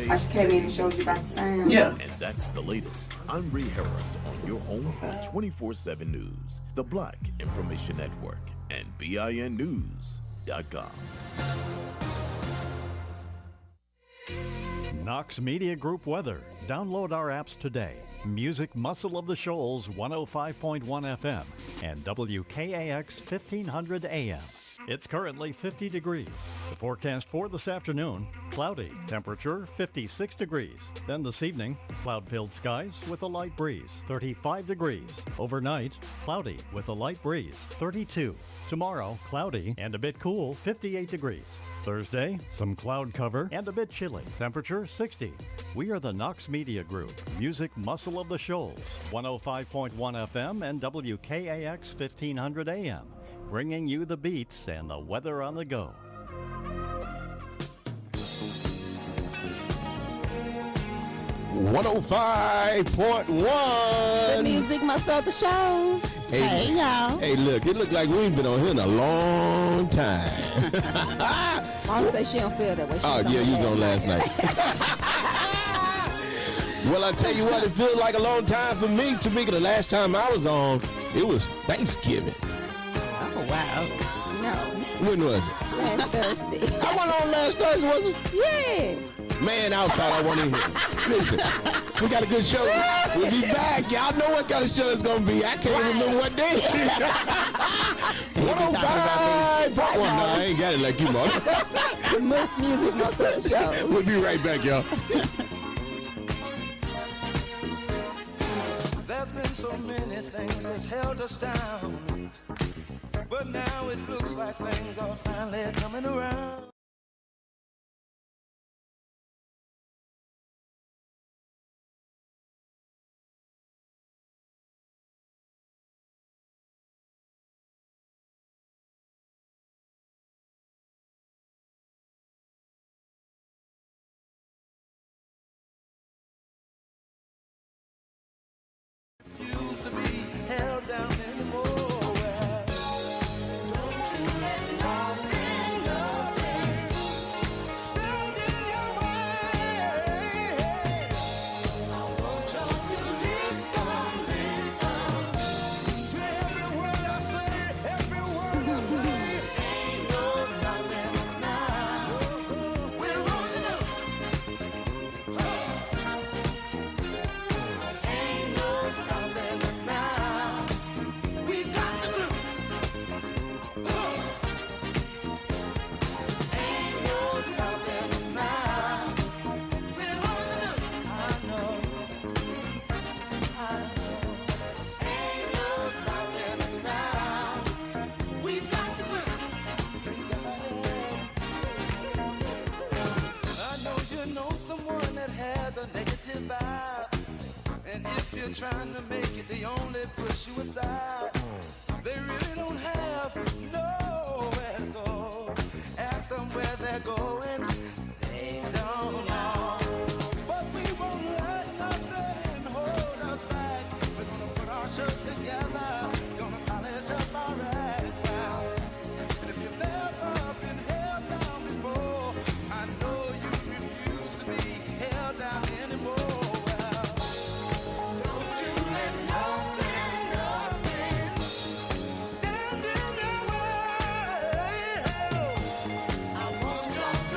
I just came in and showed you about the sound. Yeah. And that's the latest. I'm Ree Harris on your home for 24/7 News, the Black Information Network, and BINnews.com. Knox Media Group weather. Download our apps today. Music Muscle of the Shoals 105.1 FM and WKAX 1500 AM. It's currently 50 degrees. The forecast for this afternoon, cloudy, temperature 56 degrees. Then this evening, cloud-filled skies with a light breeze, 35 degrees. Overnight, cloudy with a light breeze, 32. Tomorrow, cloudy and a bit cool, 58 degrees. Thursday, some cloud cover and a bit chilly, temperature 60. We are the Knox Media Group, Music Muscle of the Shoals, 105.1 FM and WKAX 1500 AM. Bringing you the beats and the weather on the go. $105.1. The music must of the shows. Hey, y'all. Hey, look, it look like we ain't been on here in a long time. Mom say she don't feel that way. Oh, yeah, you was on last night. Well, I tell you what, it feels like a long time for me. Tamika, the last time I was on, it was Thanksgiving. Oh, wow. No. When was it? Last Thursday. I went on last Thursday, wasn't it? Yeah. Man, I thought I wasn't in here. Listen, we got a good show. We'll be back. Y'all know what kind of show it's going to be. I can't remember what day. 105. No, I ain't got it like you, Mom. The music must of the show. We'll be right back, y'all. There's been so many things that's held us down, but now it looks like things are finally coming around. Refuse to be held down anymore. Don't you let nothing stand in your way. I want y'all to listen to every word I say, every word I say. Ain't no stopping us now. We're rolling up. Ain't no stopping us now. We got the groove. Ain't no stopping us now. We're rolling up. I know. Ain't no stopping us now. We've got the groove. I know you know someone that has a negative vibe. And if you're trying to make it, they only push you aside. They really don't have nowhere to go. Ask them where they're going, they don't know. But we won't let nothing hold us back. We're gonna put our shirt together, gonna polish up our act now. And if you've ever been held down before, I know you refuse to be held down anymore. Don't you let nothing stand in your way. I want y'all to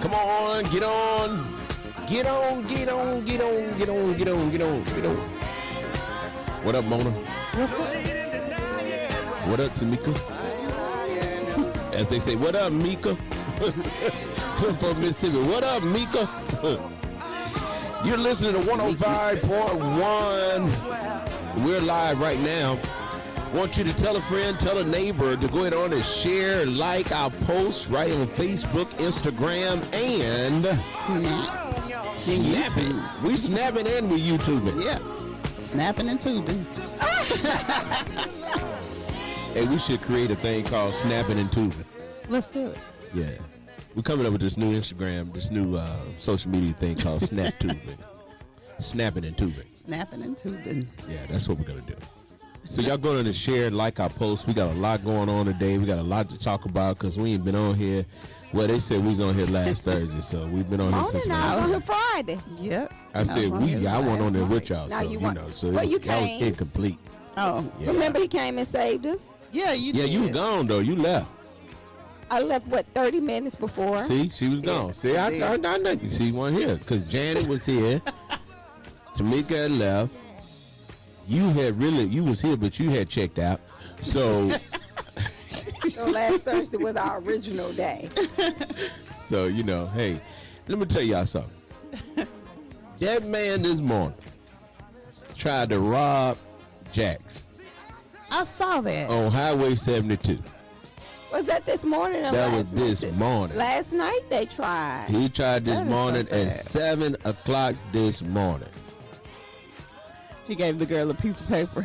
Come on, get on. Get on, get on, get on, get on, get on, get on, get on. What up, Mona? What up, Tamika? As they say, what up, Mika? From Mississippi. What up, Mika? You're listening to 105.1. We're live right now. Want you to tell a friend, tell a neighbor to go ahead on and share, like our posts right on Facebook, Instagram, and snapping. We snapping and we YouTubing. Yeah. Snapping and tubing. Hey, we should create a thing called snapping and tubing. Let's do it. Yeah. We're coming up with this new Instagram, this new social media thing called snap tubing. Snapping and tubing. Snapping and tubing. Yeah, that's what we're going to do. So y'all go on and share, like our posts. We got a lot going on today. We got a lot to talk about because we ain't been on here. Well, they said we was on here last Thursday, so we've been on here since I was on here Friday. Yep. I said I went on there with y'all, Now so you you want- know, so well, you that was came. incomplete. Oh. Yeah. Remember he came and saved us? Yeah, you Yeah, did. you was gone though. You left. I left, 30 minutes before? See, she was gone. See, I know you. See, one here because Janet was here. Tamika had left. You was here, but you had checked out. So, So last Thursday was our original day. so you know, hey, let me tell y'all something. That man this morning tried to rob Jack's I saw that. on Highway 72. Was that this morning or That last was this night? morning. Last night they tried. He tried this That is so morning at sad. 7 o'clock this morning. He gave the girl a piece of paper.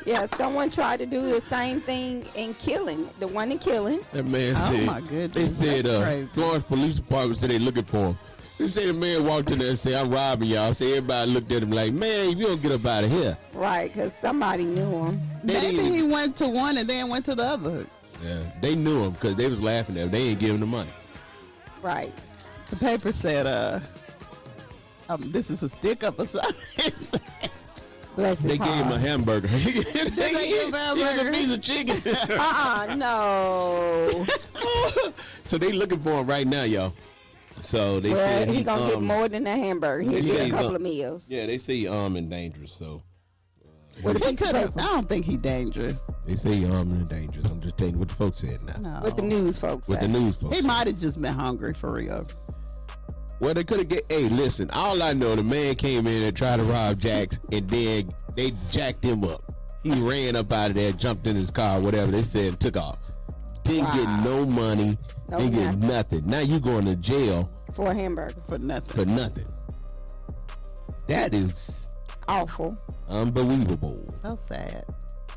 Yeah, someone tried to do the same thing in Killing, the one in Killing. That man Oh, said, my goodness. they said, That's crazy. Florence Police Department said they looking for him. They said the man walked in there and said, I'm robbing y'all. So everybody looked at him like, man, if you don't get up out of here. Right, because somebody knew him. Maybe he went to one and then went to the other. Yeah, they knew him because they was laughing at him. They ain't giving him money. Right. The paper said, this is a stick up or something. Bless his They gave him a heart. hamburger. They gave him a hamburger. a piece of chicken. No. So they looking for him right now, y'all. So they Well, said he gonna get more than a hamburger. He'll they get say a he's couple up. of meals. Yeah, they say he armed and dangerous. So With a He piece of could have. paper. I don't think he's dangerous. they say he armed and dangerous. I'm just telling you what the folks said now. No. What the news folks What say. the news folks He said. might have just been hungry for real. Well, they could have get. Hey, listen. All I know, the man came in and tried to rob Jack's, and then they jacked him up. He ran up out of there, jumped in his car, whatever they said, and took off. Didn't get no money. No didn't get nothing. nothing. Now you going to jail For a hamburger. For nothing. for nothing. That is Awful. unbelievable. So sad.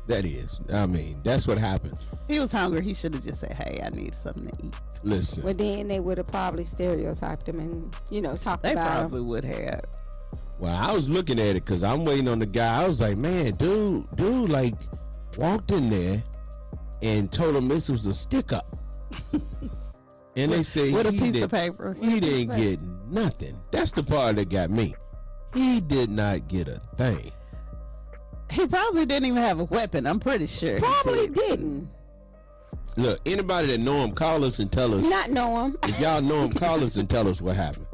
That is. I mean, that's what happens. If he was hungry, he should have just said, hey, I need something to eat. Listen. Well, then they would have probably stereotyped him and, talked They about probably would have. Well, I was looking at it because I'm waiting on the guy. I was like, man, dude, like, walked in there and told him this was a stick up. And they say With a he piece did- of paper. He didn't get nothing. That's the part that got me. He did not get a thing. He probably didn't even have a weapon. I'm pretty sure. Probably he did. didn't. Look, anybody that know him, call us and tell us. Not know him. If y'all know him, call us and tell us what happened.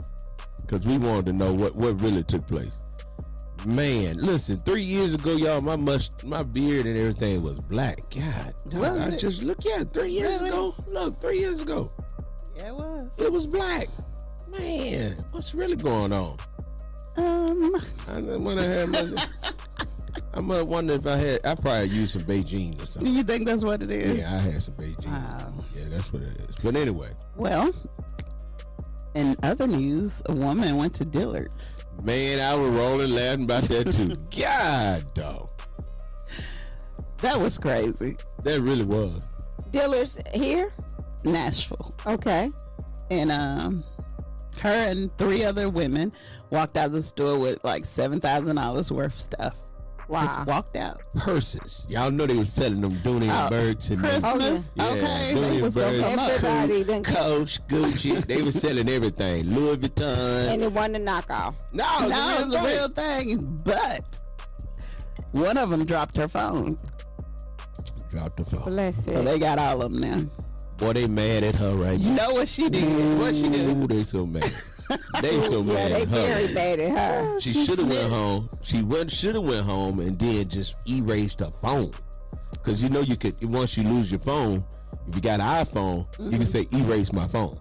Because we wanted to know what really took place. Man, listen, 3 years ago, y'all, my beard and everything was black. God, Was I it? just look at it. 3 years Really? ago. Look, 3 years ago. Yeah, it was. It was black. Man, what's really going on? I wonder if I probably used some Beijing or Do something. you think that's what it is? Yeah, I had some Beijing. Wow. Yeah, that's what it is. But anyway, Well, in other news, a woman went to Dillard's. man, I was rolling laughing about that too. God, dog. That was crazy. That really was. Dillard's here? Nashville. Okay. And her and 3 other women walked out of the store with like $7,000 worth of stuff. Wow. Just walked out. Purses. Y'all know they was selling them Dooney&Burks and them. Christmas. Yeah, Okay. Dooney They and was gonna Burke. come up. Everybody done Coach, Gucci. They was selling everything. Louis Vuitton. and it wasn't a knockoff. No, No, it was a real thing. thing. But one of them dropped her phone. Dropped the phone. Bless it. So they got all of them now. Boy, they mad at her right You now. know what she did? What she Ooh, did? they so mad. They so Yeah, mad they at her. very bad at her. She should have went snitched. home. Should have went home and then just erased her phone. Cause you know you could, once you lose your phone, if you got an iPhone, you can say erase my phone.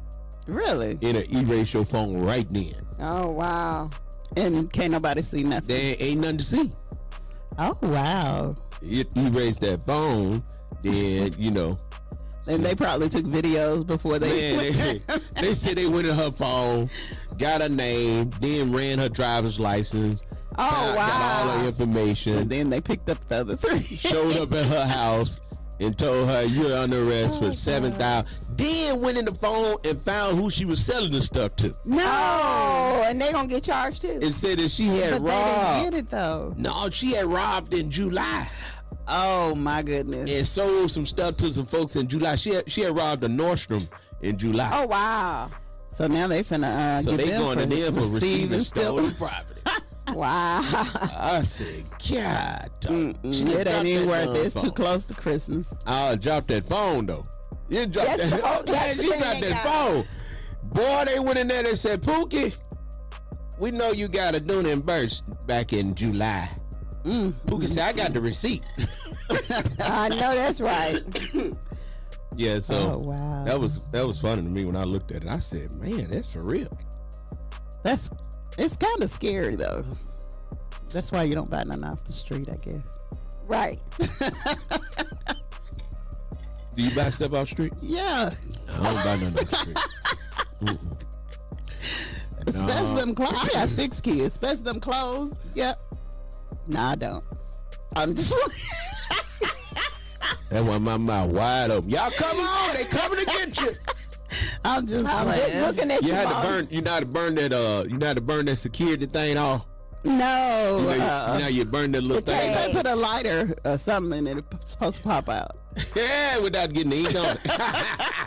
Really? It'll erase your phone right then. Oh, wow. And can't nobody see nothing. There ain't nothing to see. Oh wow. You erase that phone, then you know. And they probably took videos before they. Man, they said they went in her phone, got her name, then ran her driver's license. Oh, Got all wow. her information. And then they picked up the other three. Showed up at her house and told her you're under arrest for $7,000. Then went in the phone and found who she was selling the stuff to. No, and they gonna get charged too. And said that she had But they robbed. didn't get it though. No, she had robbed in July Oh my goodness. and sold some stuff to some folks in July. She had robbed a Nordstrom in July. Oh, wow. So now they finna so get they them going to them for receiving stolen stealing. property. Wow. I said, God, dog. She It dropped ain't even that worth it. It's phone. too close to Christmas. Oh, drop that phone though. You dropped That's that. the whole- that's the You thing dropped they that got. phone. Boy, they went in there. They said, Pookie, we know you got a Dune and Burst back in July. Pookie said, I got the receipt. I know that's right. Yeah, so Oh, wow. that was funny to me when I looked at it. I said, man, that's for real. It's kind of scary though. That's why you don't buy nothing off the street, I guess. Right. Do you buy stuff off the street? Yeah, I don't buy nothing off the street. Mm-mm. especially No. them clothes. I got 6 kids. Especially them clothes. Yep. No, I don't. I'm just. That's why my mouth wide open. Y'all come on, they coming to get you. I'm just I'm playing. just looking at You you. had to Mom. burn. You know how to burn that. You know how to burn that security thing off. No. You know you burn that little The thing. tag. They put a lighter or something in it. It's supposed to pop out. Yeah, without getting the ink on it.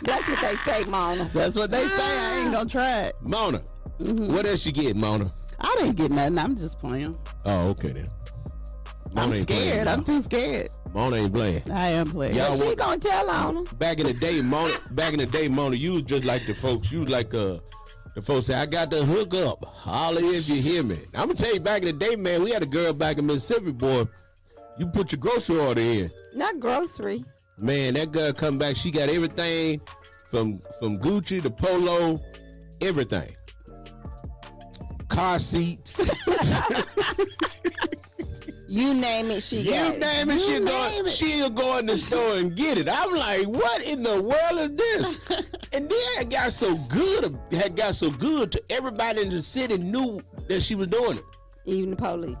That's what they say, Mona. That's what they say. I ain't gonna try it. Mona, what else you get, Mona? I didn't get nothing. I'm just playing. Oh, okay then. I'm Mona ain't playing, scared. I'm y'all. too scared. Mona ain't playing. I am playing. Y'all She want- gonna tell on them. Back in the day, Mona, you was just like the folks. You was like the folks say, I got the hook up. Holler if you hear me. I'm gonna tell you, back in the day, man, we had a girl back in Mississippi, boy. You put your grocery order in. Not grocery. Man, that girl come back. She got everything from Gucci to Polo, everything. Car seats. You name it, she got You it. name it, she'll go in the store and get it. I'm like, what in the world is this? And then it got so good to everybody in the city knew that she was doing it. Even the police.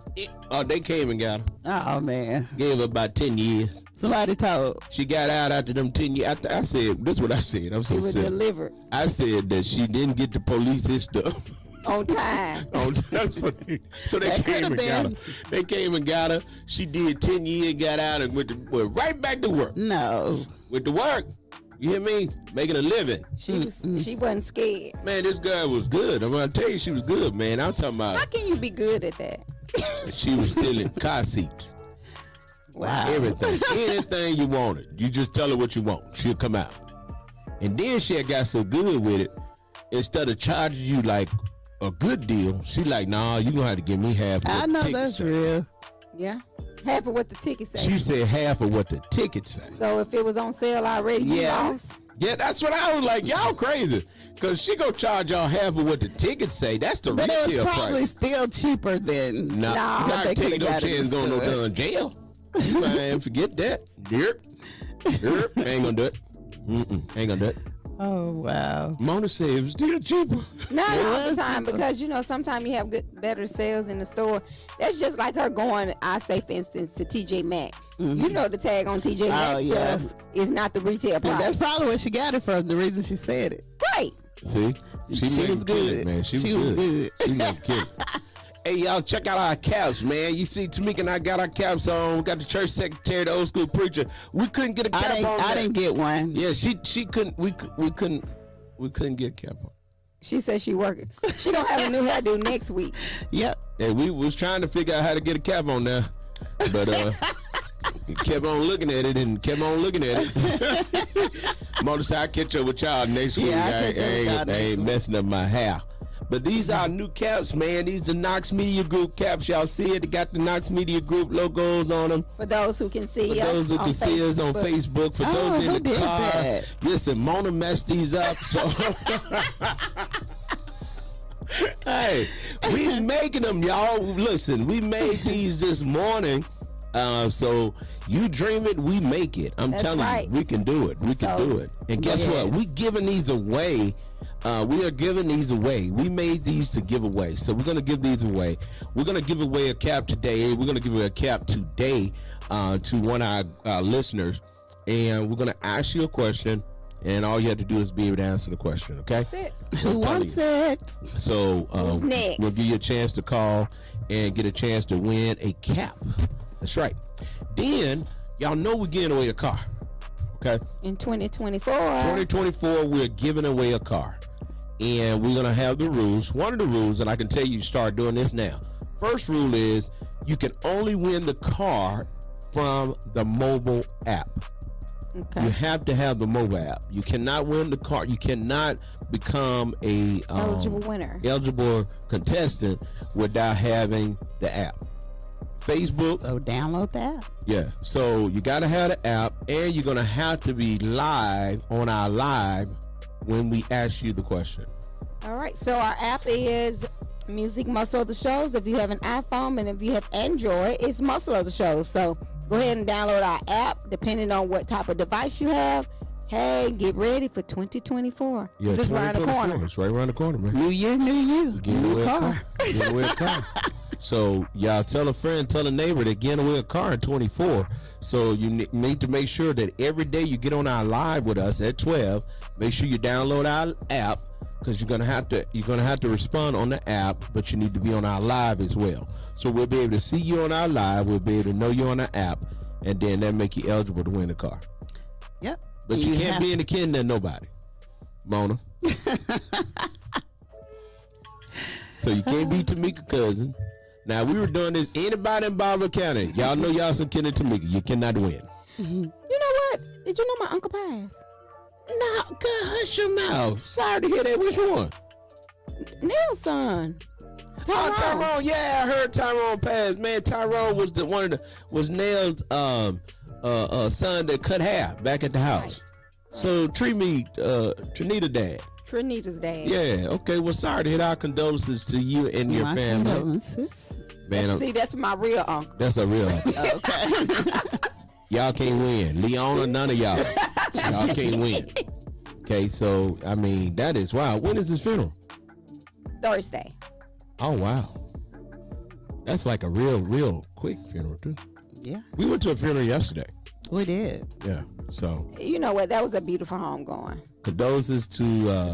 They came and got her. Oh man. Gave her about 10 years. Somebody told. She got out after them 10 years. I said, this is what I said. I'm She so was sick. delivered I said that she didn't get the police his stuff. on time. so they That came and could've got her. been. They came and got her. She did 10 years, got out, and went right back to work. No. With the work. You hear me? Making a living. She wasn't scared. Man, this girl was good. I'm gonna tell you, she was good, man. I'm talking How about can you be good at that? she was stealing car seats. Wow. Everything. Anything you wanted. You just tell her what you want. She'll come out. And then she had got so good with it, instead of charging you like a good deal, she like, nah, you gonna have to give me half of what I the know ticket that's say. real. Yeah. Half of what the ticket say. She said half of what the ticket say. So if it was on sale already, you Yeah. lost. Yeah, that's what I was like. Y'all crazy. Because she gonna charge y'all half of what the tickets say. That's the But it was retail probably price. still cheaper than. Nah, No, you they gotta take coulda no got it chance going no stored. darn jail. Man, forget that. Yep. Ain't gonna do it. Ain't gonna do it. Oh wow. Mona said it was still cheaper. Not all was the time, cheaper. because sometimes you have better sales in the store. That's just like her going, I say for instance, to TJ Maxx. You know the tag on TJ Maxx yeah. stuff is not the retail And that's price. probably where she got it from. The reason she said it. Right. See? She made was him kill it, good. man. She was good. She made him kill it. Hey, y'all, check out our caps, man. You see, Tamika and I got our caps on. We got the church secretary, the old school preacher. We couldn't get a cap on. I didn't get one. Yeah, she couldn't. We couldn't get a cap on. She said she working. She gonna have a new hairdo next week. Yep. And we was trying to figure out how to get a cap on there, but kept on looking at it and kept on looking at it. Mona said, I'll catch up with y'all next week. Yeah, I'll I catch up with y'all ain't next week. messing up my hair. But these are new caps, man. These the Knox Media Group caps. Y'all see it? They got the Knox Media Group logos on them. For those who can see For us those who on can see us on Facebook. For those who in the did car. that? Listen, Mona messed these up. So, hey, we making them, y'all. Listen, we made these this morning. So you dream it, we make it. I'm That's telling right. you, we can do it. We can So, do it. And guess yes. what? We giving these away. We are giving these away. We made these to give away. So we're going to give these away. We're going to give away a cap today. We're going to give away a cap today to one of our listeners. And we're going to ask you a question. And all you have to do is be able to answer the question, okay? That's it. Who wants it? So Who's next? we'll give you a chance to call and get a chance to win a cap. That's right. Then, y'all know we're giving away a car, okay? In 2024. 2024, we're giving away a car. And we're going to have the rules. One of the rules, and I can tell you start doing this now. First rule is you can only win the car from the mobile app. Okay. You have to have the mobile app. You cannot win the car. You cannot become a Eligible winner. eligible contestant without having the app. Facebook, So download that. yeah. So you got to have the app, and you're going to have to be live on our live when we ask you the question. All right. So our app is Music Muscle of the Shows. If you have an iPhone and if you have Android, it's Muscle of the Shows. So go ahead and download our app, depending on what type of device you have. Hey, get ready for 2024. Yeah, It's around the 2024. corner. It's right around the corner, man. New year, new you. Give New away a car. car. Give away a car. So y'all tell a friend, tell a neighbor they're giving away a car in 24. So you need to make sure that every day you get on our live with us at 12. Make sure you download our app, because you're gonna have to respond on the app, but you need to be on our live as well. So we'll be able to see you on our live. We'll be able to know you on the app, and then that make you eligible to win the car. Yep. But you can't have- be in the kin than nobody, Mona. So you can't be Tamika cousin. Now we were doing this. Anybody in Baldwin County, y'all know y'all some kin of Tamika. You cannot win. You know what? Did you know my Uncle passed? No, God, hush your mouth. Sorry to hear that. Which one? Neil's son. Oh, Tyrone. Yeah, I heard Tyrone passed. Man, Tyrone was was Nell's son that cut hair back at the house. Right. So treat me, Trinita dad. Trinita's dad. Yeah, okay. Well, sorry to hit our condolences to you and your My family. condolences. Man, See, that's my real uncle. that's a real. Okay. Y'all can't win. Leona, none of y'all. Y'all can't win. Okay, so, I mean, that is wow. When is his funeral? Thursday. Oh, wow. That's like a real quick funeral, too. Yeah, We went to a funeral yesterday. we did. Yeah, so You know what? That was a beautiful home going. condolences to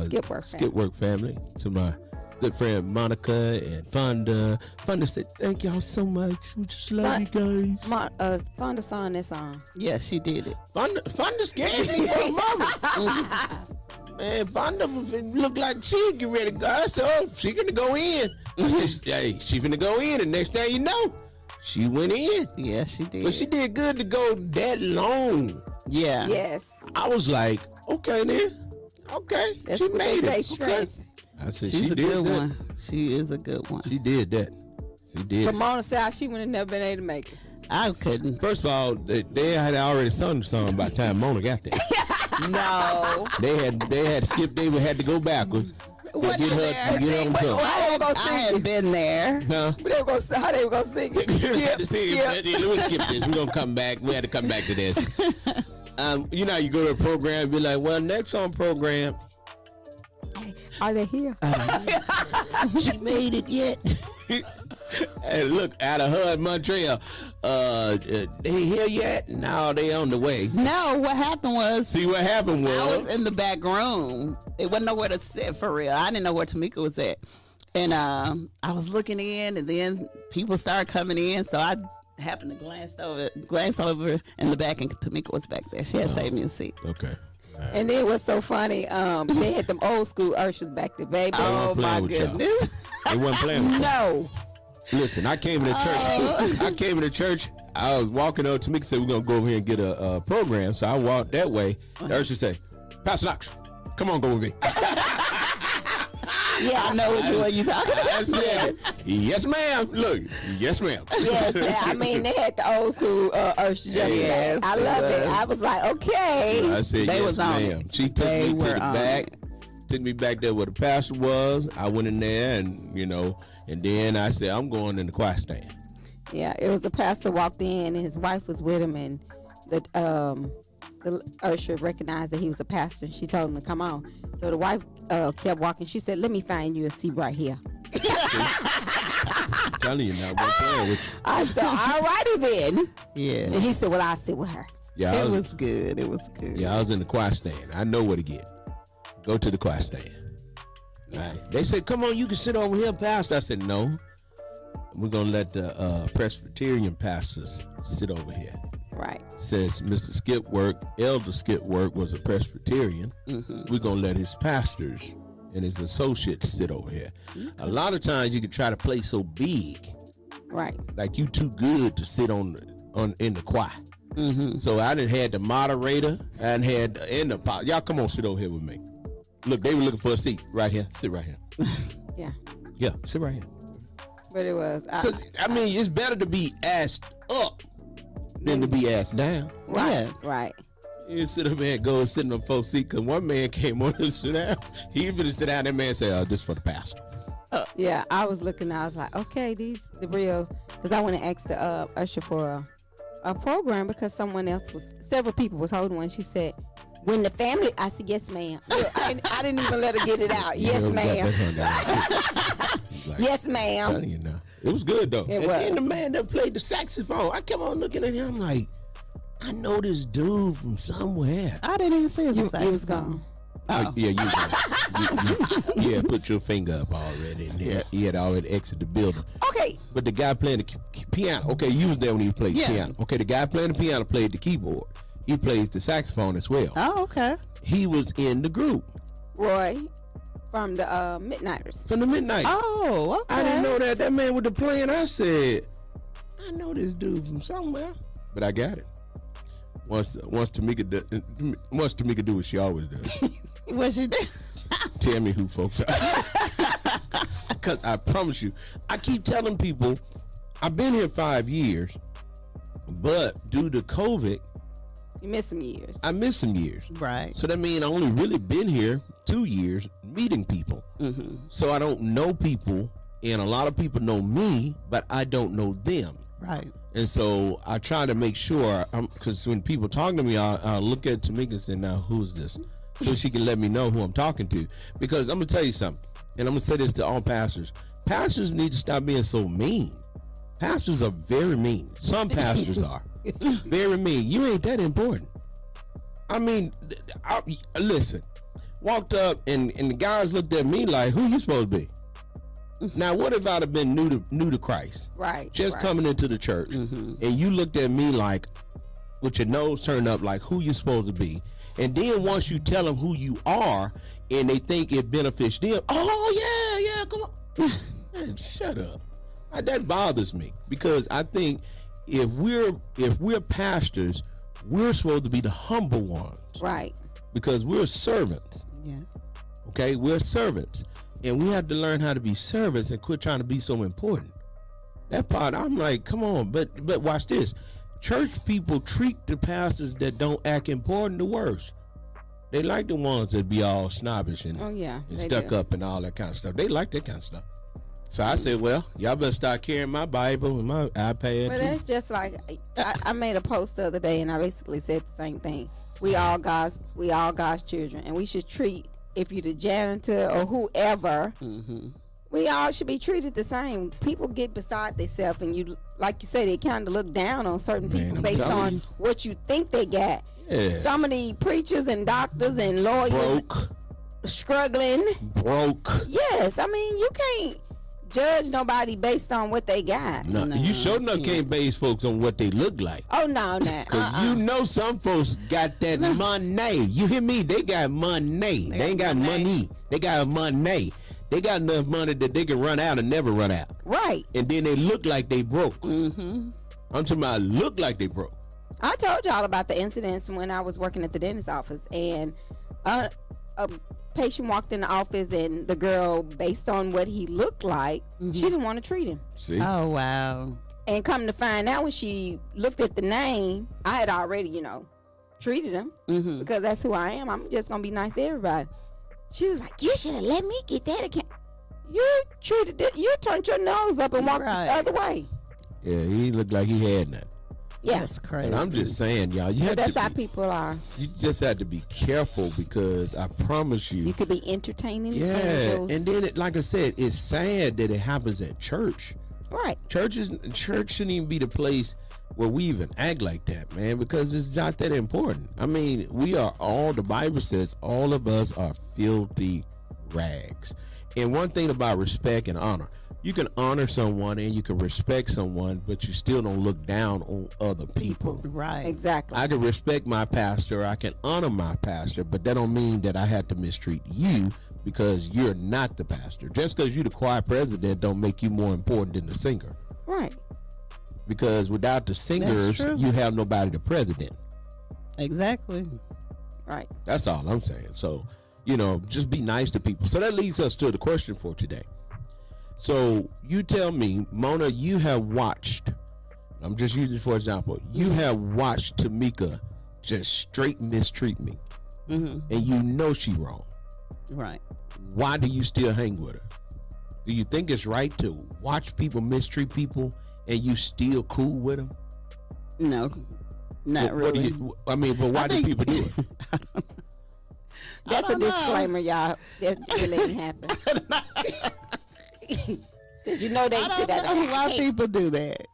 Skipworth family. family, to my good friend Monica and Fonda. Fonda said, thank y'all so much. We just love you guys. Fonda sung this song. Yeah, she did it. Fonda scared me, her mama. Man, Fonda looked like she get ready to go. I said, oh, she gonna go in. I said, hey, she finna go in, and next thing you know, she went in. Yeah, she did. But she did good to go that long. Yeah. Yes. I was like, okay then. Okay. That's she what made they it. say, Okay. strength. I said, She's she a did good that. one. She is a good one. She did that. She did. Ramona said she would have never been able to make it. I couldn't. First of all, they had already sung the song by the time Mona got there. No. They had Skip David had to go backwards. What to get is her there? to get on top. I hadn't been there. Huh? But they were gonna, how they were gonna sing it? Had to see it. skip. Let me skip this. We're gonna come back. We had to come back to this. You know how you go to a program and be like, well, next on program, Are they here? she made it yet. And look, out of her in Montreal, they here yet? No, they on the way. No, what happened was See what happened I was, was in the back room. It wasn't nowhere to sit for real. I didn't know where Tamika was at. And I was looking in, and then people started coming in, so I happened to glance over in the back, and Tamika was back there. She had saved me a seat. okay. And then what's so funny? They had them old school ushers back there, baby. Oh playing my with y'all. goodness. They wasn't playing with you. No. Listen, I came to church. I came to church. I was walking over. Tamika said we're gonna go over here and get a program. So I walked that way. The usher said, "Pastor Knox, come on, go with me." Yeah, I know what you talking about. I said, "Yes, ma'am." Look, yes, ma'am. Yes, I mean they had the old school usher. Yes, I love it. I was like, okay. I said, They "Yes, was on ma'am." it. She took They me to were the on back. it. Took me back there where the pastor was. I went in there, and and then I said, "I'm going in the choir stand." Yeah, it was the pastor walked in and his wife was with him, and the usher recognized that he was a pastor, and she told him to come on. So the wife kept walking. She said, "Let me find you a seat right here." I'm telling you now, we're playing with you. I said, "All righty then." Yeah. And he said, "Well, I'll sit with her." Yeah, It was good. It was good. Yeah, I was in the choir stand. I know where to get. Go to the choir stand. Right. They said, "Come on, you can sit over here, pastor." I said, "No, we're gonna let the Presbyterian pastors sit over here." Right. Says Mr. Skipwork, Elder Skipwork was a Presbyterian. We're gonna let his pastors and his associates sit over here. A lot of times you can try to play so big, Right. like you too good to sit on in the choir. So I done had the moderator and had and the y'all come on, sit over here with me. Look, they were looking for a seat right here. Sit right here. Yeah. Yeah, sit right here. But it was. 'Cause, I mean, it's better to be asked up than to be asked down. Right. Right. You sit up there and go and sit in the folks' seat, because one man came on and sit down. He even sit down, that man said, "Oh, this for the pastor." Yeah, I was looking. I was like, okay, these the real. Because I went and asked the usher for a program because several people was holding one. She said, "When the family," I said, "Yes, ma'am." Look, I didn't even let her get it out. Yes, ma'am. Like, Yes, I'm ma'am. telling you now. It was good though. It And was. then the man that played the saxophone, I kept on looking at him. I'm like, I know this dude from somewhere. I didn't even see it. You was gone. Oh, yeah, you had put your finger up already, and he had already exited the building. Okay. But the guy playing the piano, okay, you was there when he played the piano. Okay, the guy playing the piano played the keyboard. He plays the saxophone as well. Oh, okay. He was in the group Roy from the Midnighters. from the Midnight. Oh, okay. I didn't know that. That man with the playing, I said, I know this dude from somewhere. But I got it. Once Tamika do what she always does. What she did? Tell me who folks are. Because I promise you, I keep telling people, I've been here 5 years, but due to COVID, You missed some years. I missed some years. Right. So that means I only really been here 2 years meeting people. So I don't know people, and a lot of people know me, but I don't know them. Right. And so I try to make sure, because when people talk to me, I'll look at Tamika and say, now, who's this? So she can let me know who I'm talking to. Because I'm going to tell you something, and I'm going to say this to all pastors. Pastors need to stop being so mean. Pastors are very mean. Some pastors are. Very mean. You ain't that important. I mean, listen, walked up and the guys looked at me like, who you supposed to be? Now, what if I'd have been new to Christ? Right. Just right. coming into the church, and you looked at me like, with your nose turned up, like who you supposed to be. And then once you tell them who you are, and they think it benefits them, oh yeah, come on. Man, shut up. That bothers me, because I think if we're pastors, we're supposed to be the humble ones. Right. Because we're servants. Yeah. Okay, we're servants. And we have to learn how to be servants and quit trying to be so important. That part, I'm like, come on, but watch this. Church people treat the pastors that don't act important the worst. They like the ones that be all snobbish and, and stuck do. up and all that kind of stuff. They like that kind of stuff. So I said, well, y'all better start carrying my Bible and my iPad. But that's just like I made a post the other day, and I basically said the same thing. We all God's children, and we should treat, if you're the janitor or whoever, we all should be treated the same. People get beside themselves, and you, like you say, they kind of look down on certain people I'm based telling on you. what you think they got. Yeah. Some of the preachers and doctors and lawyers Broke. struggling. Yes, I mean, you can't judge nobody based on what they got. No, you sure enough can't base folks on what they look like. Oh no. Cause you know some folks got that money. You hear me? They got money. They ain't got money. They got money. They got enough money that they can run out and never run out. Right. And then they look like they broke. I'm talking about look like they broke. I told y'all about the incidents when I was working at the dentist office, and a patient walked in the office, and the girl, based on what he looked like, she didn't want to treat him. See? Oh, wow. And come to find out, when she looked at the name, I had already, treated him because that's who I am. I'm just gonna be nice to everybody. She was like, "You should have let me get that account. You treated it. You turned your nose up and walked the other way." Yeah, he looked like he had nothing. Yeah, that's crazy. And I'm just saying, y'all, that's how people are. You just have to be careful, because I promise you, you could be entertaining. Yeah, angels. and then like I said, it's sad that it happens at church. Right. Church shouldn't even be the place where we even act like that, man, because it's not that important. I mean, the Bible says all of us are filthy rags. And one thing about respect and honor, you can honor someone and you can respect someone, but you still don't look down on other people. Right. Exactly. I can respect my pastor, I can honor my pastor, but that don't mean that I have to mistreat you because you're not the pastor. Just because you're the choir president don't make you more important than the singer. Right. Because without the singers, you have nobody the president. Exactly. Right. That's all I'm saying. So, just be nice to people. So that leads us to the question for today. So you tell me, Mona, you have watched, I'm just using it for example, you have watched Tamika just straight mistreat me. And she wrong. Right. Why do you still hang with her? Do you think it's right to watch people mistreat people and you still cool with them? No, not really. But why do people do it? That's a disclaimer, y'all. That really ain't happen. Because they sit at why people do that.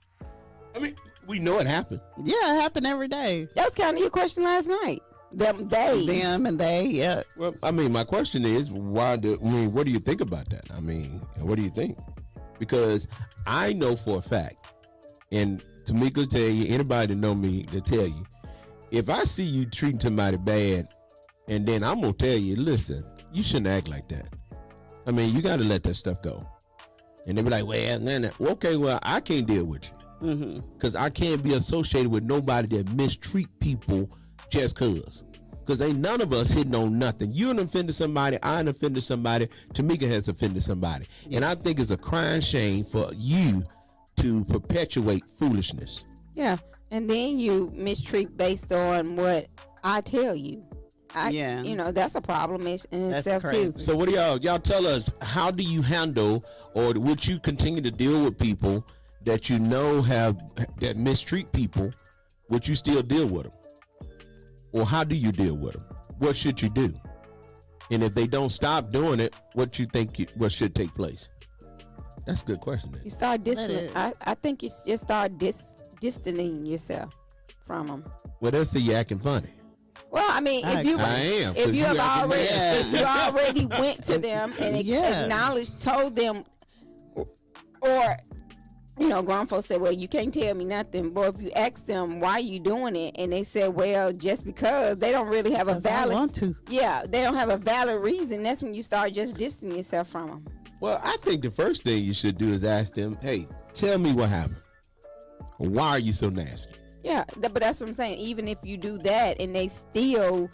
We know it happened. Yeah, it happened every day. That was kind of your question last night. Them and they, yeah. Well, my question is, what do you think about that? What do you think? Because I know for a fact, and Tamika will tell you, anybody that know me, they'll tell you, if I see you treating somebody bad, and then I'm going to tell you, listen, you shouldn't act like that. You got to let that stuff go. And they be like, well, okay, well, I can't deal with you. Because I can't be associated with nobody that mistreat people just because ain't none of us hitting on nothing. You done offended somebody, I done offended somebody, Tamika has offended somebody. Yes. And I think it's a crying shame for you to perpetuate foolishness. Yeah, and then you mistreat based on what I tell you. That's a problem in itself too. So what do y'all tell us, how do you handle, or would you continue to deal with people that that mistreat people? Would you still deal with them? Or how do you deal with them? What should you do? And if they don't stop doing it, what should take place? That's a good question. Then. You start distancing. I think you just start distancing yourself from them. Well, that's you acting funny. Well, if you already went to them and acknowledged, told them, or grown folks say, well, you can't tell me nothing. But if you ask them why you doing it, and they say, well, just because, they don't really have a valid. I want to. Yeah, they don't have a valid reason. That's when you start just distancing yourself from them. Well, I think the first thing you should do is ask them, hey, tell me what happened. Why are you so nasty? Yeah, but that's what I'm saying. Even if you do that and they still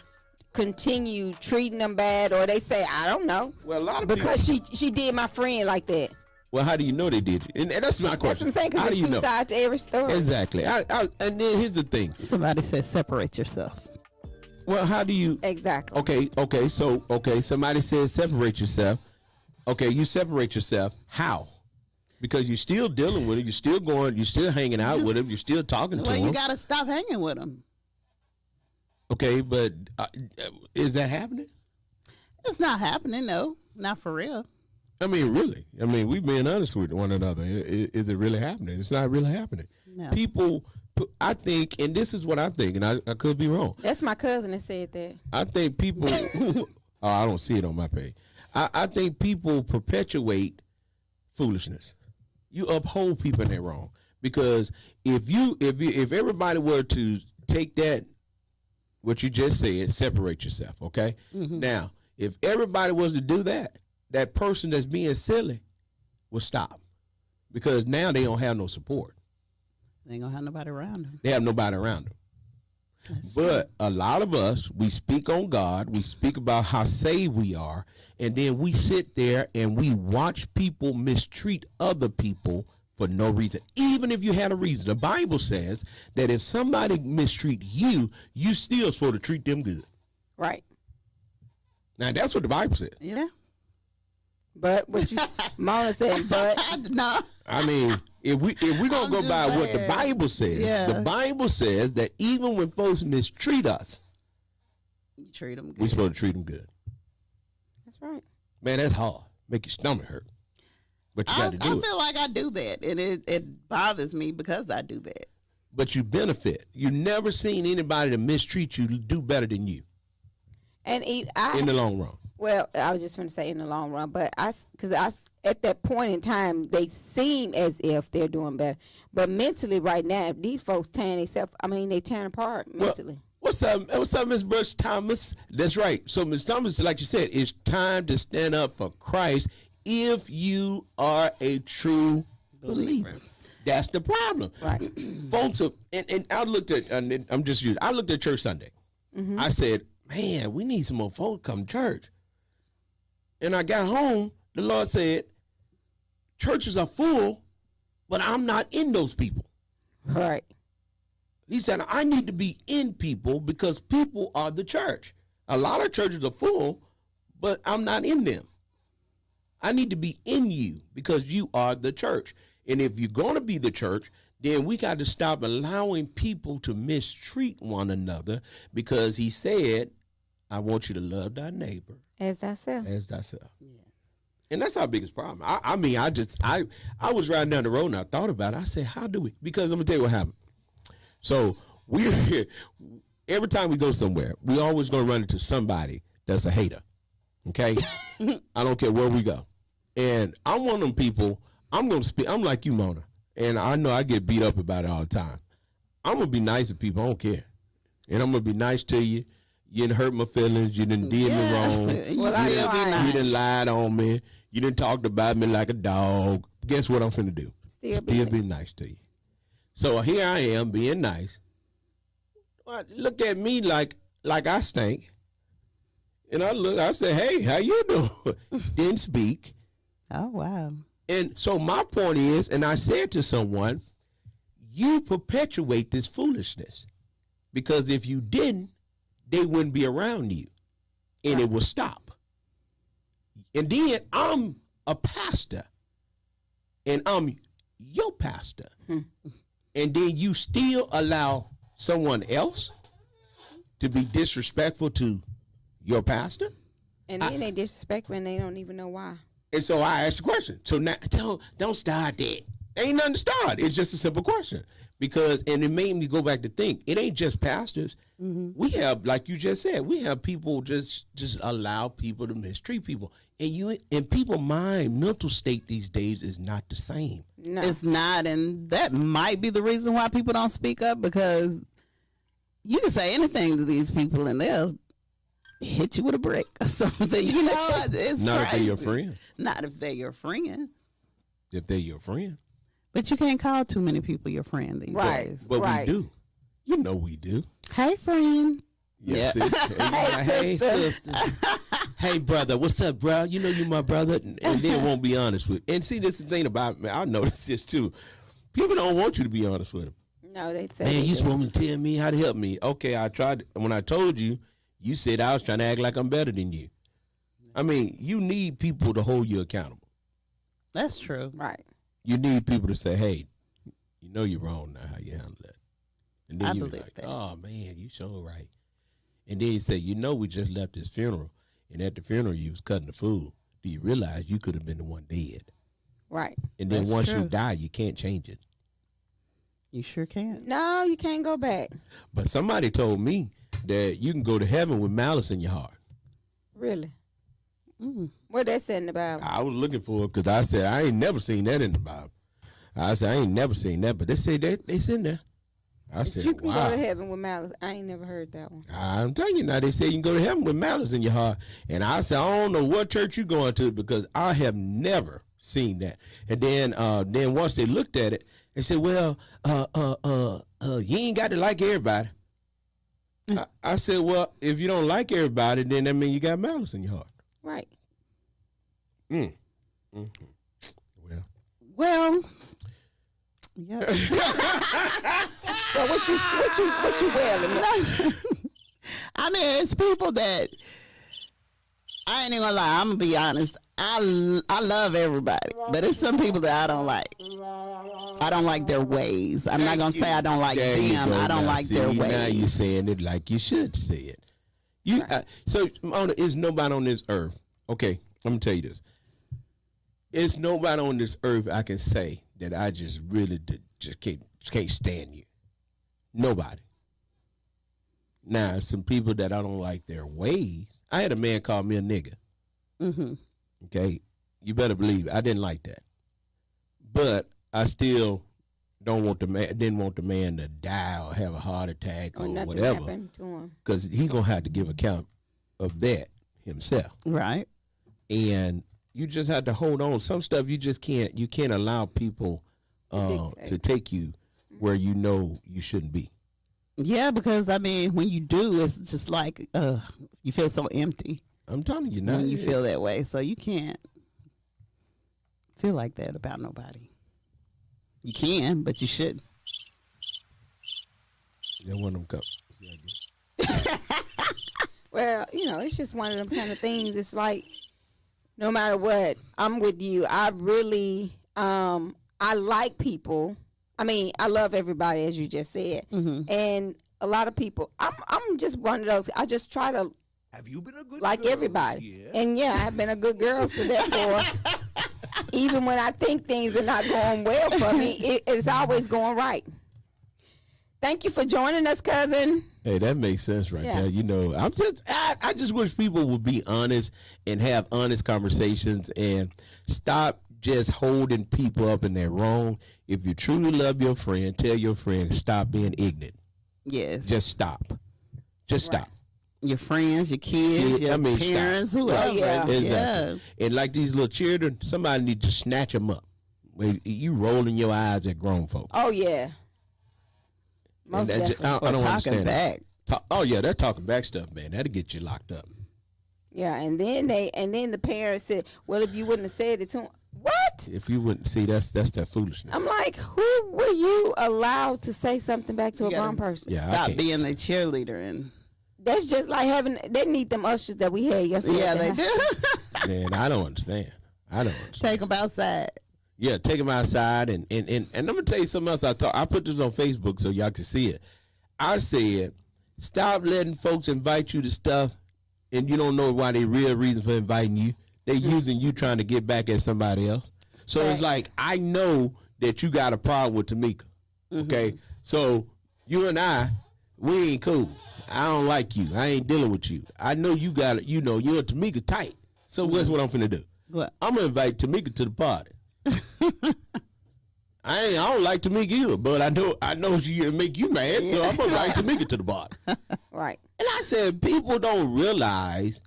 continue treating them bad, or they say, I don't know. Well, a lot of because she did my friend like that. Well, how do you know they did it? And that's my question. That's what I'm saying, because there's two sides to every story. Exactly. And then here's the thing. Somebody says separate yourself. Well, how do you? Exactly. Okay. So, somebody says separate yourself. Okay, you separate yourself. How? Because you're still dealing with it. You're still going. You're still hanging out with him. You're still talking to him. Well, you got to stop hanging with him. Okay, but is that happening? It's not happening, no. Not for real. Really. We being honest with one another. Is it really happening? It's not really happening. No. People, I think, and this is what I think, and I could be wrong. That's my cousin that said that. I think people, I don't see it on my page. I think people perpetuate foolishness. You uphold people in their wrong, because if everybody were to take that, what you just said, separate yourself. Okay. Mm-hmm. Now, if everybody was to do that, that person that's being silly will stop, because now they don't have no support. They ain't gonna have nobody around them. They have nobody around them. But a lot of us, we speak on God, we speak about how saved we are, and then we sit there and we watch people mistreat other people for no reason. Even if you had a reason. The Bible says that if somebody mistreat you, you still supposed to treat them good. Right. Now, that's what the Bible says. Yeah. But what you, Mona said, but No. I mean, if we gonna go just by what the saying. Bible says, Yeah. the Bible says that even when folks mistreat us, You treat them good. we supposed to treat them good. that's right. Man, that's hard. Make your stomach hurt. But you got to do I it. feel like I do that, and it bothers me because I do that. But you benefit. You never seen anybody to mistreat you do better than you And in the long run. well, I was just going to say in the long run, but because at that point in time, they seem as if they're doing better. But mentally right now, if these folks tearing themselves, they tearing apart mentally. What's up, Miss Bush Thomas? That's right. So, Miss Thomas, like you said, it's time to stand up for Christ if you are a true believer. That's the problem. Right. Folks, and I looked at, and I looked at church Sunday. I said, man, we need some more folks to come to church. And I got home, the Lord said, churches are full, but I'm not in those people. Right. He said, I need to be in people because people are the church. A lot of churches are full, but I'm not in them. I need to be in you because you are the church. And if you're going to be the church, then we got to stop allowing people to mistreat one another because he said, I want you to love thy neighbor As thyself. as thyself. Yes. And that's our biggest problem. I was riding down the road and I thought about it. I said, how do we? Because I'm going to tell you what happened. So we're here. Every time we go somewhere, we always going to run into somebody that's a hater. Okay? I don't care where we go. And I'm one of them people, I'm going to speak. I'm like you, Mona. And I know I get beat up about it all the time. I'm going to be nice to people. I don't care. And I'm going to be nice to you. You didn't hurt my feelings. You didn't did me wrong. You didn't lied on me. You didn't talk about me like a dog. Guess what I'm finna do? Still be nice to you. So here I am being nice. Well, look at me like I stink. And I say, hey, how you doing? Didn't speak. Oh, wow. And so my point is, and I said to someone, you perpetuate this foolishness. Because if you didn't, they wouldn't be around you. And it would stop. And then I'm a pastor. And I'm your pastor. And then you still allow someone else to be disrespectful to your pastor? And then they disrespectful and they don't even know why. And so I asked the question. So now don't start that. Ain't nothing to start. It's just a simple question. Because, and it made me go back to think, it ain't just pastors. We have, like you just said, we have people just allow people to mistreat people. And people mind mental state these days is not the same. No. It's not, and that might be the reason why people don't speak up, because you can say anything to these people and they'll hit you with a brick or something. You know, it's not crazy. if they're your friend. Not if they're your friend. If they're your friend. But you can't call too many people your friend these days. But we do. You know we do. Hey, friend. Yes. Yeah. Hey, sister. Hey, brother. What's up, bro? You know you my brother. And they won't be honest with you. And see, this is the thing about me. I noticed this, too. People don't want you to be honest with them. No, they say. Man, you supposed to tell me how to help me. Okay, I tried. When I told you, you said I was trying to act like I'm better than you. I mean, you need people to hold you accountable. That's true. Right. You need people to say, hey, you know you're wrong now, how you handle that. And then I you be believe like, that. oh, man, you so right. And then you say, you know, we just left this funeral, and at the funeral you was cutting the food. Do you realize you could have been the one dead? Right. And then That's once true. you die, you can't change it. You sure can. No, you can't go back. But somebody told me that you can go to heaven with malice in your heart. Really? Mm. What they said in the Bible? I was looking for it because I said, I ain't never seen that in the Bible. I said, I ain't never seen that, but they say that it's in there. I said, You can wow. go to heaven with malice. I ain't never heard that one. I'm telling you now, they say you can go to heaven with malice in your heart. And I said, I don't know what church you going to because I have never seen that. And then once they looked at it, They say, well, you ain't got to like everybody. I said, well, if you don't like everybody, then that means you got malice in your heart. Right. Mm-hmm. Well, yeah. So what you wailing? I mean, it's people that I ain't even gonna lie. I'm gonna be honest. I love everybody, but it's some people that I don't like. I don't like their ways. I'm not gonna say I don't like them. I don't like their ways. Now you're saying it like you should say it. So Mona, is nobody on this earth. Okay, I'm gonna tell you this. It's nobody on this earth I can say that I just really just can't stand you. Nobody. Now, some people that I don't like their ways. I had a man call me a nigga. Mm-hmm. Okay, you better believe it. I didn't like that, but I still didn't want the man to die or have a heart attack or whatever, because he's gonna have to give account of that himself. Right. And you just have to hold on. Some stuff you just can't. You can't allow people to take you where you know you shouldn't be. Yeah, because I mean, when you do, it's just like you feel so empty. I'm telling you now. When you feel that way, so you can't feel like that about nobody. You can, but you shouldn't. Yeah, one of them cups. Well, it's just one of them kind of things. It's like, no matter what, I'm with you. I really, I like people. I mean, I love everybody, as you just said. Mm-hmm. And a lot of people, I'm just one of those. I just try to have you been a good like girl everybody. And yeah, I've been a good girl. So therefore, even when I think things are not going well for me, it's always going right. Thank you for joining us, cousin. Hey, that makes sense right there. I just wish people would be honest and have honest conversations and stop just holding people up in their wrong. If you truly love your friend, tell your friend, stop being ignorant. Yes. Just stop. Just stop. Your friends, your kids, your parents, whoever. Exactly. Yeah. And like these little children, somebody need to snatch them up. You rolling your eyes at grown folks. Oh, yeah. Most definitely. I don't understand back. They're talking back stuff, man. That'll get you locked up. Yeah, and then the parents said, well, if you wouldn't have said it to him. What? If you wouldn't see, that's that foolishness. I'm like, who were you allowed to say something back to a grown person? Yeah, stop being the cheerleader and. That's just like they need them ushers that we had yesterday. Yeah, they do. Man, I don't understand. Take them outside. Yeah, take them outside, and I'm gonna tell you something else. I put this on Facebook so y'all can see it. I said, stop letting folks invite you to stuff, and you don't know why they real reason for inviting you. They using you trying to get back at somebody else. So it's like, I know that you got a problem with Tamika. Okay, so you and we ain't cool. I don't like you. I ain't dealing with you. I know you got it. You and Tamika tight. So guess what I'm finna do? What? I'm gonna invite Tamika to the party. I don't like Tamika either, but I know she make you mad, so I'm gonna invite Tamika to the party. Right. And I said, people don't realize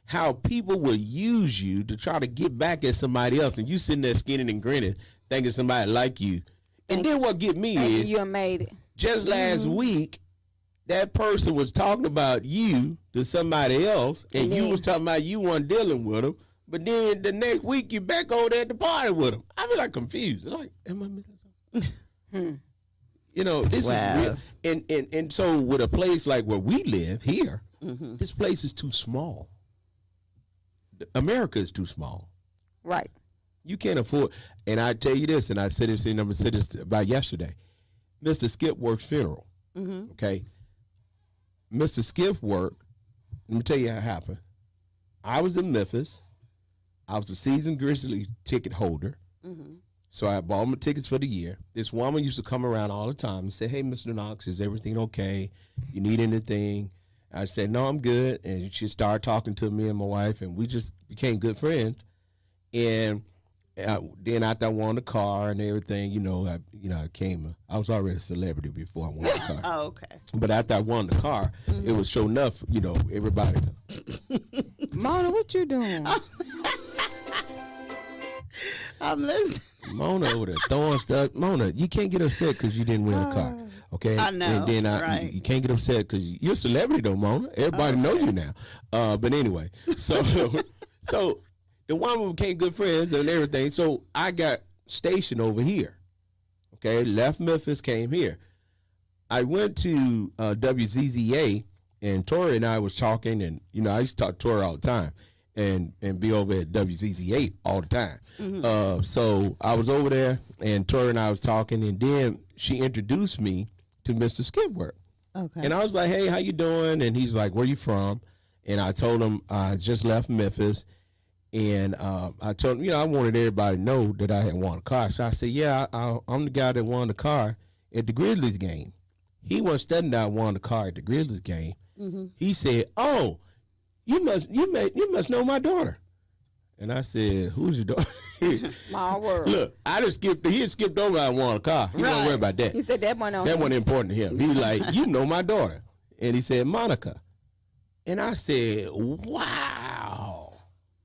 how people will use you to try to get back at somebody else, and you sitting there skinning and grinning, thinking somebody like you. And then what get me is you made it. Just last week, that person was talking about you to somebody else, and you was talking about you weren't dealing with them. But then the next week, you back over there at the party with them. I be like confused. Like, am I missing something? This is real. And so with a place like where we live here, this place is too small. America is too small. Right. You can't afford. And I tell you this, and I said this about yesterday. Mr. Skip works funeral. Okay. Mr. Skip worked. Let me tell you how it happened. I was in Memphis. I was a season Grizzly ticket holder. So I bought my tickets for the year. This woman used to come around all the time and say, hey, Mr. Knox, is everything okay? You need anything? I said, no, I'm good. And she started talking to me and my wife, and we just became good friends. And then after I won the car and everything, I was already a celebrity before I won the car. Oh, okay. But after I won the car, it was sure enough, everybody. Mona, what you doing? I'm listening. Mona over there throwing stuff. Mona, you can't get upset because you didn't win a car. Okay, I know, and then right. you can't get upset because you're a celebrity, though, Mona. Everybody know you now. But anyway, so the woman became good friends and everything. So I got stationed over here. Okay, left Memphis, came here. I went to WZZA, and Tori and I was talking, and I used to talk to Tori all the time, and be over at WZZA all the time. Mm-hmm. So I was over there, and Tori and I was talking, and then she introduced me to Mr. Skipworth. Okay. And I was like, hey, how you doing? And he's like, where you from? And I told him I just left Memphis. And I told him, I wanted everybody to know that I had won a car. So I said, yeah, I'm the guy that won the car at the Grizzlies game. He wasn't studying that I won the car at the Grizzlies game. Mm-hmm. He said, oh, you must know my daughter. And I said, who's your daughter? Small world. Look, he had skipped over I won a car. He don't worry about that. He said that wasn't important to him. He was like, you know my daughter. And he said, Monica. And I said, wow.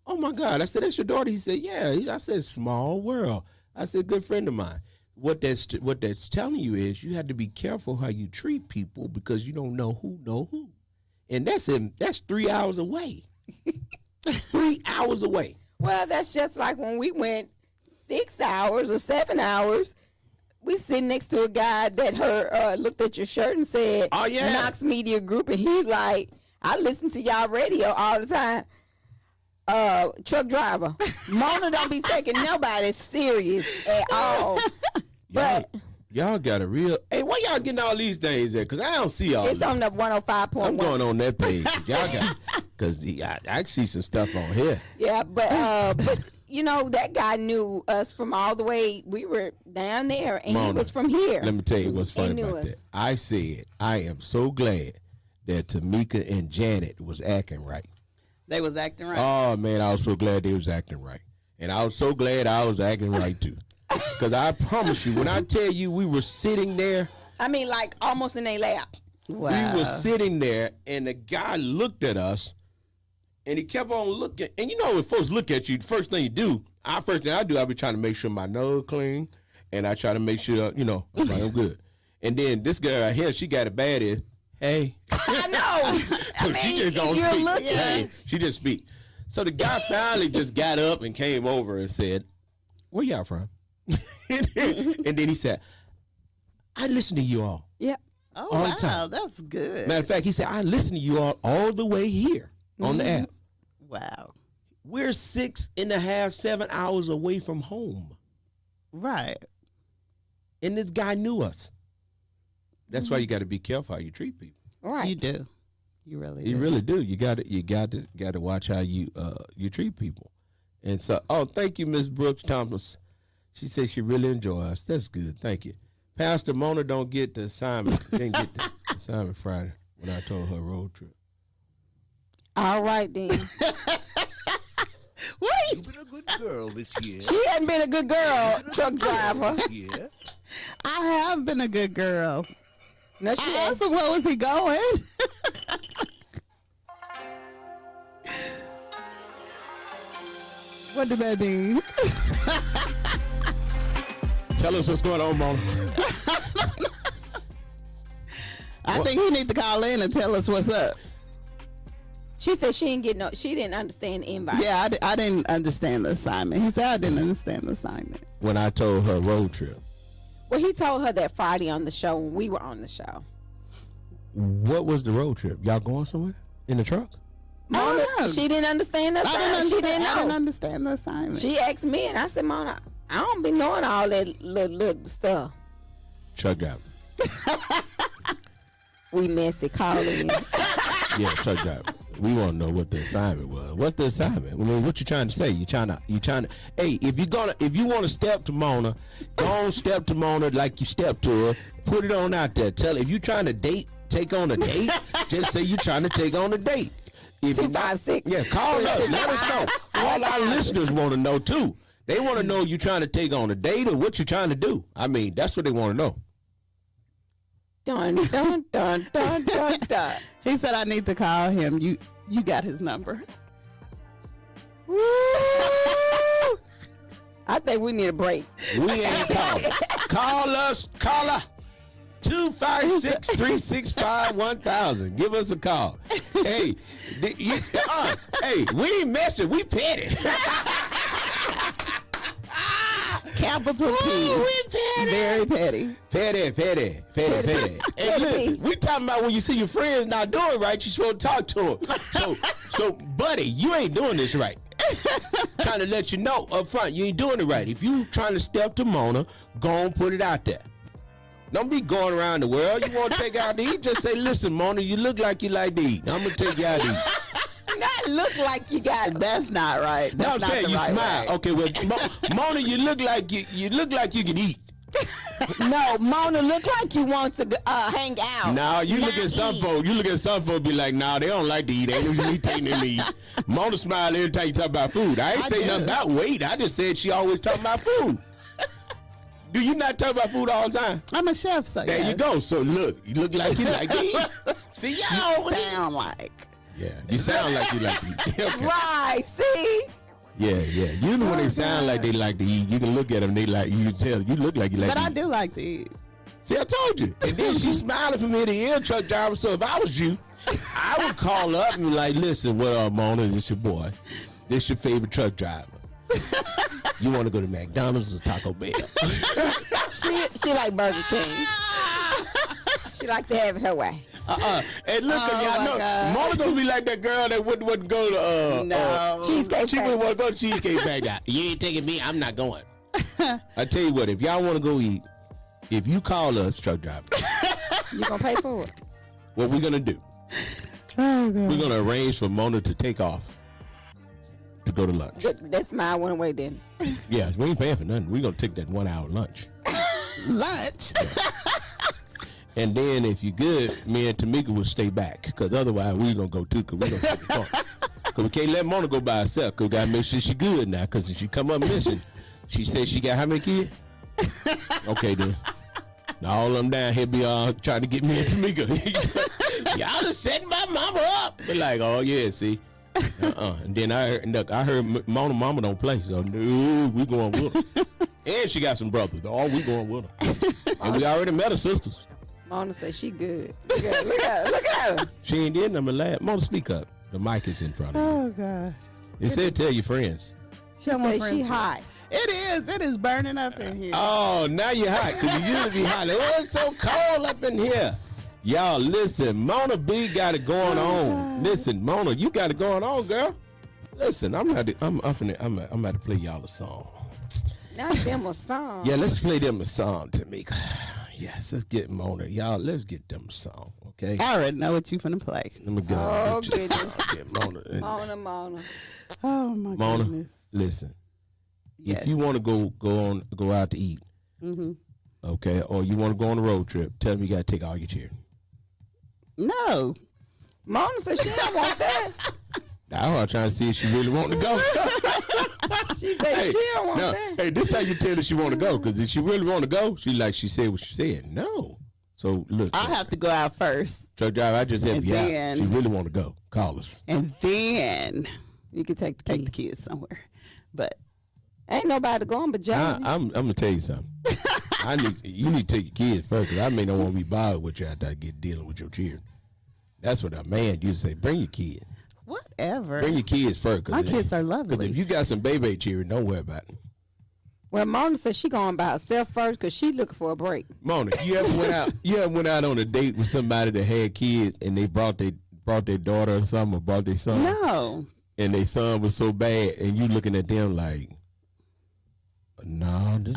Oh, my God. I said, that's your daughter? He said, yeah. I said, small world. I said, good friend of mine. What that's telling you is you have to be careful how you treat people because you don't know who. And that's 3 hours away. 3 hours away. Well, that's just like when we went 6 hours or 7 hours. We sitting next to a guy that looked at your shirt and said, oh, yeah. Knox Media Group. And he's like, I listen to y'all radio all the time. Truck driver. Mona don't be taking nobody serious at all. But y'all got a real. Hey, where y'all getting all these things at? Because I don't see all. It's on the 105.1. I'm going on that page. Y'all got because I see some stuff on here. Yeah, but that guy knew us from all the way. We were down there, and Mona, he was from here. Let me tell you what's funny about that. I said I am so glad that Tamika and Janet was acting right. They was acting right. Oh man, I was so glad they was acting right, and I was so glad I was acting right too. Because I promise you, when I tell you we were sitting there. I mean, like almost in their lap. Wow. We were sitting there, and the guy looked at us, and he kept on looking. And when folks look at you, the first thing you do, first thing I do, I be trying to make sure my nose clean, and I try to make sure, I'm like, I'm good. And then this girl right here, she got it bad as, hey. I know. So she just don't you're speak. looking. Hey, she just speak. So the guy finally just got up and came over and said, where y'all from? and then he said, I listen to you all. Yep. Oh, all wow. the time. That's good. Matter of fact, he said, I listen to you all the way here on the app. Wow. We're 6.5, 7 hours away from home. Right. And this guy knew us. That's why you got to be careful how you treat people. Right. You do. You really do. You really do. You got to watch how you treat people. And so, thank you, Miss Brooks Thomas. She said she really enjoy us. That's good. Thank you. Pastor Mona don't get the assignment. Didn't get the assignment Friday when I told her road trip. All right, then. What? You've been a good girl this year. She hadn't been a good girl, truck driver. Yeah. I have been a good girl. No, she I has. asked him where was he going. What did that mean? Tell us what's going on, Mona. I think he need to call in and tell us what's up. She said she didn't understand the invite. Yeah, I didn't understand the assignment. He said I didn't understand the assignment. When I told her road trip. Well, he told her that Friday on the show when we were on the show. What was the road trip? Y'all going somewhere? In the truck? Mona, know. she didn't understand the assignment. She didn't I didn't know. understand the assignment. She asked me, and I said, Mona, I don't be knowing all that little stuff. Truck driver. We messy calling. Yeah, truck driver. We want to know what the assignment was. What's the assignment? I mean, what you trying to say? You trying to? Hey, if you want to step to Mona, go on step to Mona like you step to her. Put it on out there. Tell her if you trying to take on a date, just say you trying to take on a date. If 256. Yeah, call us. Let us know. All our listeners want to know too. They want to know you trying to take on a date or what you trying to do. I mean, that's what they want to know. Dun, dun, dun, dun, dun, dun. He said I need to call him. You got his number. Woo! I think we need a break. We ain't calling. Call us, caller. 256-365-1000. Give us a call. Hey, hey, we ain't messing. We petty. Capital P. We petty. Very petty. Petty. Hey, listen, we talking about when you see your friends not doing right, you supposed to talk to them. So, buddy, you ain't doing this right. Trying to let you know up front, you ain't doing it right. If you trying to step to Mona, go and put it out there. Don't be going around the world. You want to take out to eat? Just say, listen, Mona, you look like you like to eat. I'm going to take you out to eat. Not look like you got. That's not right. That's No, I'm saying you right smile. way. Okay, well, Mona, you look like you can eat. No, Mona look like you want to hang out. No, you look at some eat. folks. You look at some folks, be like, nah, they don't like to eat. Ain't no taking them to eat. Mona smile every time you talk about food. I ain't say nothing about weight. I just said she always talking about food. Do you not talk about food all the time? I'm a chef, so There you go. So look, you look like you like to eat. See, y'all sound like. Yeah, you sound like you like to eat. Okay. Right, see? Yeah. You know when they sound like they like to eat, you can look at them, they like, you can tell, you look like you like But to I eat. do like to eat. See, I told you. And then she's smiling from ear to ear, truck driver. So if I was you, I would call her up and be like, listen, well, Mona, this your boy. This your favorite truck driver. You want to go to McDonald's or Taco Bell? She like Burger King. She like to have it her way. And look, Oh, y'all my know, God. Mona gonna be like that girl that wouldn't go to No. Cheesecake she Factory. wouldn't want to go to Cheesecake Factory. You ain't taking me, I'm not going. I tell you what, if y'all want to go eat, if you call us, truck driver, You gonna pay for it? what we're gonna do? We're gonna arrange for Mona to take off to go to lunch. That's my one way then. Yeah, we ain't paying for nothing. We're gonna take that 1 hour lunch. Lunch. And then if you good, me and Tamika will stay back. Because otherwise we gonna go too, because we gonna take the car. Because we can't let Mona go by herself. Because we gotta make sure she good now. Because if she come up missing, she said she got how many kids? Okay then. Now all of them down here be trying to get me and Tamika. Y'all just setting my mama up. Be like, oh yeah, see. And then I heard Mona mama don't play, so no, we going with her. And she got some brothers. Oh, we going with her. And we already met her sisters. Mona said she good. Look at her. She ain't did nothing laugh. Mona, speak up. The mic is in front of you. Oh, gosh. It said tell your friends. She said she hot. It is. It is burning up in here. Oh, now you're hot, because you used to be hot. Oh, it's so cold up in here. Y'all, listen, Mona B got it going on. Listen, Mona, you got it going on, girl. Listen, I'm about to play y'all a song. Not them a song. Yeah, let's play them a song, Tamika. Yes, let's get Mona. Y'all, let's get them a song, okay? I already know what you finna play. Let me go. Oh, Get goodness. get Mona. Mona. Oh, my Mona, goodness. listen. Yes. If you want to go out to eat, okay, or you want to go on a road trip, tell me you got to take all your children. No. Mona said she don't want that. I was trying to see if she really want to go. She said she don't want that. Hey, this how you tell her she want to go, because if she really want to go, she said what she said. No. So look, I'll have to go out first. truck driver, I just help And you out. then- She really want to go. Call us. And then You can take the take key. the kids somewhere. But Ain't nobody going but Johnny. I'm gonna tell you something. You need to take your kids first, because I may not want to be bothered with you after I get dealing with your children. That's what a man used to say. Bring your kids. whatever. Bring your kids first. My kids are Because lovely. if you got some baby children, don't worry about it. Well, Mona said she going by herself first because she looking for a break. Mona, you ever went out? You ever went out on a date with somebody that had kids and they brought their daughter or something, or brought their son? No. And their son was so bad, and you looking at them like, no, this.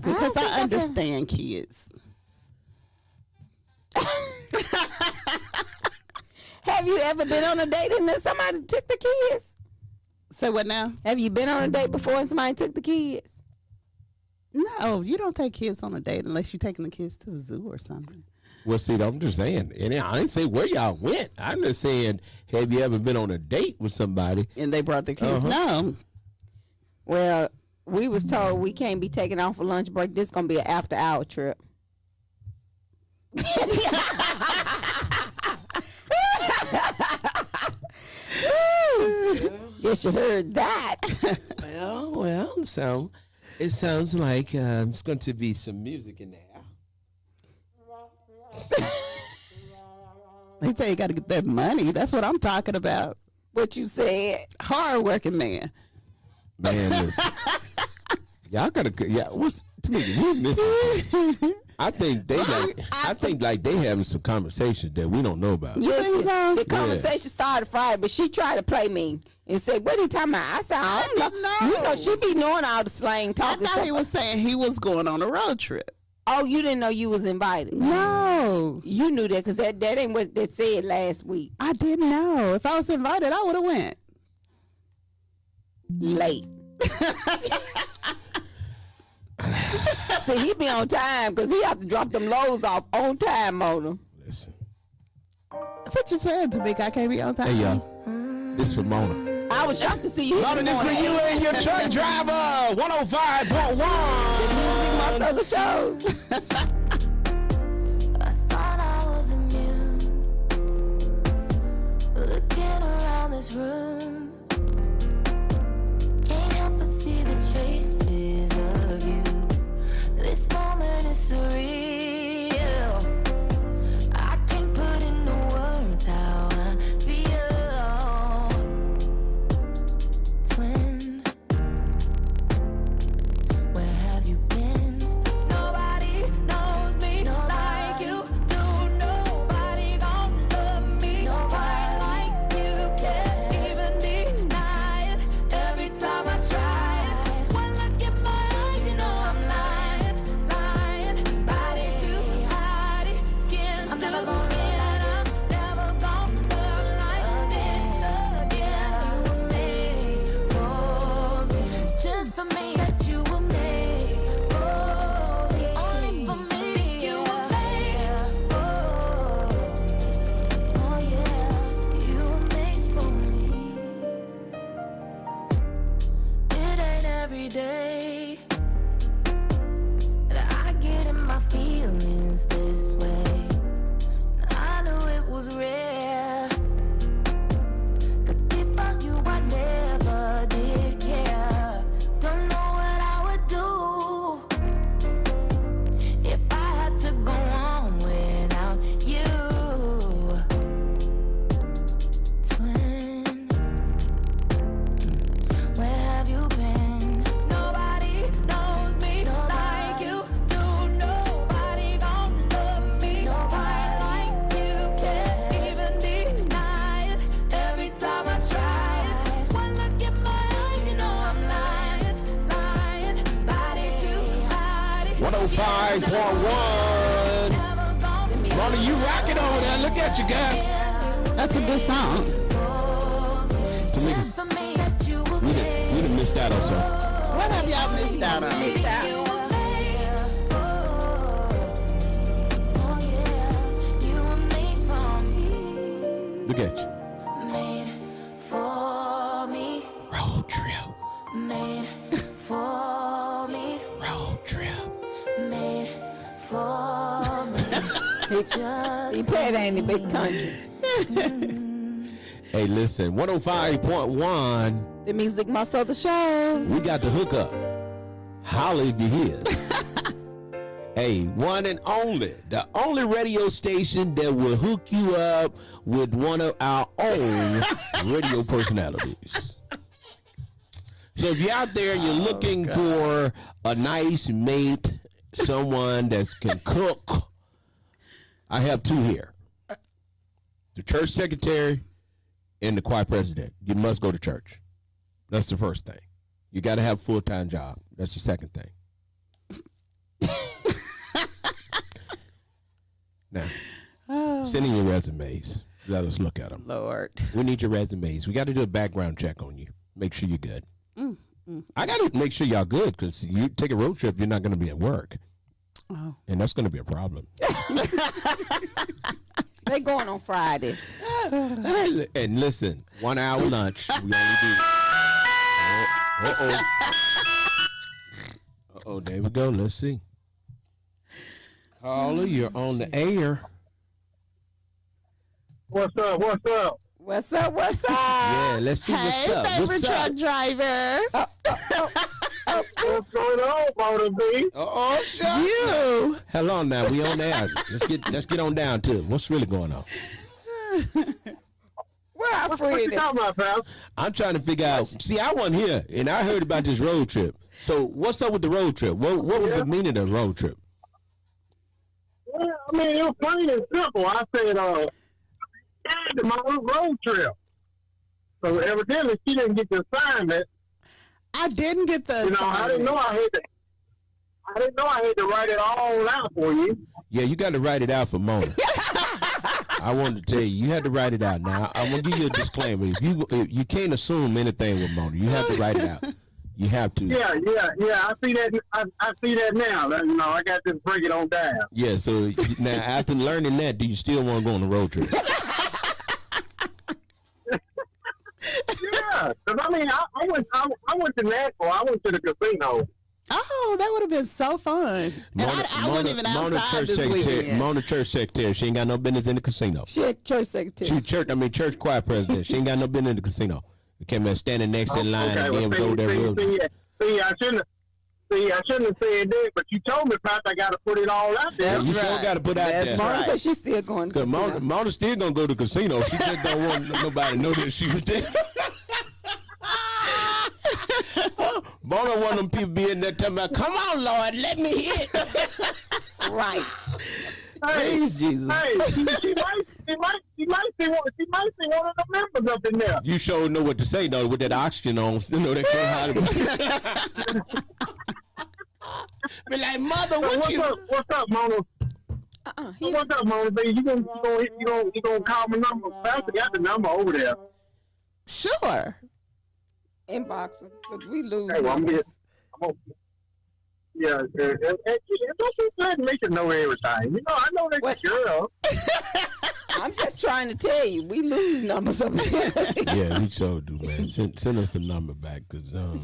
Because think I I understand kids. Have you ever been on a date and then somebody took the kids? Say what now? Have you been on a date before and somebody took the kids? No, you don't take kids on a date unless you're taking the kids to the zoo or something. Well, see, I'm just saying, and I didn't say where y'all went. I'm just saying, have you ever been on a date with somebody? And they brought their kids. No. Well, we was told we can't be taking off for lunch break. This gonna be an after hour trip. Yes, you heard that. Well, so It sounds like it's going to be some music in there. They tell you got to get that money. That's what I'm talking about. What you said. Hard-working man. Man, listen. Y'all gotta, what's Tamika? We missing. I think they having some conversations that we don't know about. Listen, the conversation started Friday, but she tried to play me and said, "What are you talking about?" I said, "I don't know. You know, she be knowing all the slang talking." I thought he was saying he was going on a road trip. Oh, you didn't know you was invited? No, you knew that because that ain't what they said last week. I didn't know. If I was invited, I would have went. Late. See, he be on time because he have to drop them loads off on time, Mona. Listen. What you said, Tamika? I can't be on time. Hey, y'all. This for Mona. I was shocked to see you. Mona, this for you and your truck driver. 105.1. The music, most other shows. I thought I was immune. Looking around this room, can't help but see the traces of you. This moment is surreal. I can't put into words how I feel. Twin, where have you been? Nobody knows me like you do. Nobody gon' love me quite like you. Can't even deny it every time I try it. When I look in my eyes, you know I'm lying, lying. Body to body, skin to skin. I'm never gonna love like this again. You were made for me, just for me. Said you were made for me, only for me. You were made for me. Oh yeah, you were made for me. It ain't every day that I get in my feelings this way. I knew it was rare, 'cause before you I never did care. Don't know what I would do if I had to go on without you. Twin, where have you been? Nobody knows me like you do. Nobody gon' love me quite like you. Can't even deny it every time I try it. When I look in my eyes, you know I'm lying, lying. Body to body. 105.1. Never gonna be Mona, you rocking over there. Look at you, guy. That's a good song. Tamika, just for me. Said you were we done missed out on something. What have y'all missed out on? You were made oh yeah, you were made for me. Look at you. Made for me. Road trip. Made for me. Road trip. Made for me. He played that in the big country. Hey, listen, 105.1. The music, most other shows. We got the hookup. Holly if you hear. Hey, one and only, the only radio station that will hook you up with one of our own radio personalities. So if you're out there and you're looking for a nice mate, someone that can cook, I have two here. The church secretary and the choir president. You must go to church. That's the first thing. You got to have a full-time job. That's the second thing. Now, send in your resumes. Let us look at them. Lord. We need your resumes. We got to do a background check on you. Make sure you're good. I got to make sure y'all good because you take a road trip, you're not going to be at work. Oh. And that's going to be a problem. They going on Fridays. And listen, 1 hour lunch. We only do. Uh-oh, there we go. Let's see. Caller, you're on the air. What's up? What's up? What's up? What's up? Yeah, let's see what's Hey, up. favorite What's truck up? driver. What's going on, Mona B? Oh, shut You. Hell on now. We on there. Let's get on down to it. What's really going on? Where our What friend you is? talking about, pal? I'm trying to figure out. See, I wasn't here, and I heard about this road trip. So, what's up with the road trip? What was the meaning of the road trip? Well, I mean, it was plain and simple. I said, my road trip. So evidently she didn't get the assignment. I didn't get the. You know, I didn't know I had to write it all out for you. Yeah, you got to write it out for Mona. I wanted to tell you had to write it out. Now, I'm gonna give you a disclaimer. If you can't assume anything with Mona, you have to write it out. You have to. Yeah. I see that. I see that now. You know, I got to break it on down. Yeah. So now, after learning that, do you still want to go on the road trip? Yeah, because I mean, I went to Nashville. I went to the casino. Oh, that would have been so fun. And I wasn't even outside this weekend. Mona church secretary. She ain't got no business in the casino. She a church secretary. She church choir president. She ain't got no business in the casino. We came in standing next in line and then was over there. See, I shouldn't have said that, but you told me, Pat, I got to put it all out there. You sure got to put out there. Mona said she's still going to Because casino. Mona still going to go to the casino. She just don't want nobody to know that she was there. Mona want them people be in there talking about, come on, Lord, let me hit. Right. Praise Jesus. Hey, she might see one of the members up in there. You sure know what to say, though, with that oxygen on. You know, they can't hide. Be like, mother, What's up, Mona? What's up, Mona? Baby? You gonna call my number? Pastor got the number over there. Sure. Inbox her, because we lose. Hey, well, don't be glad to make her know everything. You know, I know that girl. I'm just trying to tell you, we lose numbers over here. Yeah, we sure do, man. Send us the number back.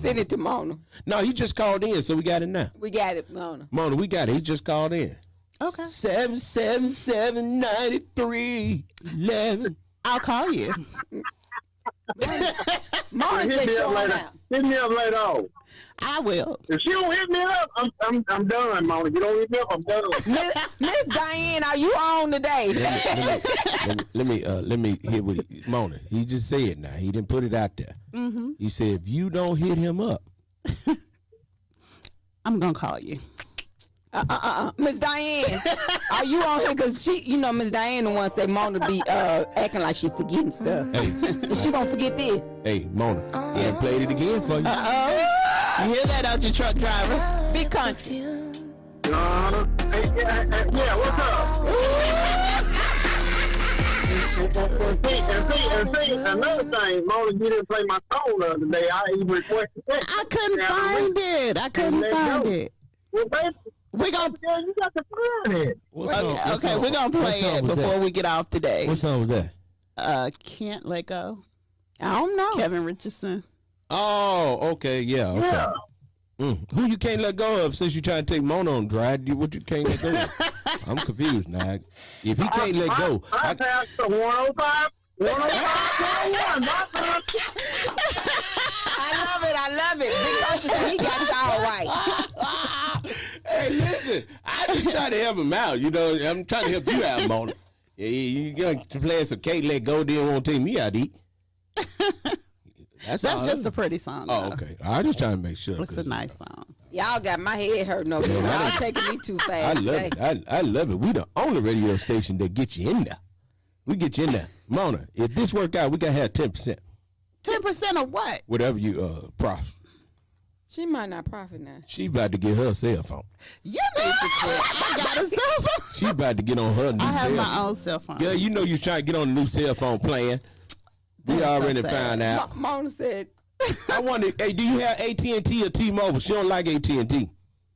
Send it to Mona. No, he just called in, so we got it now. We got it, Mona. Mona, we got it. He just called in. Okay. 777-93-11. I'll call you. Mona Hit just me up showing later. out. Hit me up later on. I will. If she don't hit me up, I'm done, Mona. You don't hit me up, I'm done. Miss Diane, are you on today? Let me hear what Mona. He just said now. He didn't put it out there. Mm-hmm. He said if you don't hit him up, I'm gonna call you. Miss Diane, are you on here? Because Miss Diane the one say Mona be acting like she forgetting stuff. hey, Is she gonna forget this? hey, Mona, he ain't played it again for you. You hear that out your truck driver? Big country. Yeah, what's up? And see, another thing, Mona, you didn't play my song the other day. I even requested that. I couldn't find it. Well, baby, you got to find it. okay, we're gonna play it before we get off today. What song was that? Can't Let Go. I don't know. Kevin Richardson. Oh, okay, yeah, okay. Yeah. Who you can't let go of since you trying to take Mona on drive? What you can't let go of? I'm confused now. If he can't let go, I passed the 105. 105.1. I love it. Big country said he got it all right. Hey, listen, I just try to help him out. You know, I'm trying to help you out, Mona. Yeah, you going to play some can't let go, then won't take me out to eat. That's just a pretty song. Oh, though. okay. I just trying to make sure. It's a nice song. Y'all got my head hurting over there. Y'all taking me too I fast. love it. I love it. We the only radio station that get you in there. We get you in there. Mona, if this work out, we got to have 10%. 10% of what? Whatever you profit. She might not profit now. She about to get her cell phone. You need to quit. I got a cell phone. She about to get on her new I have cell my phone. own cell phone. Yeah, you know you trying to get on the new cell phone plan. We already found out. Mona said. I wonder, hey, do you have AT&T or T-Mobile? She don't like AT&T.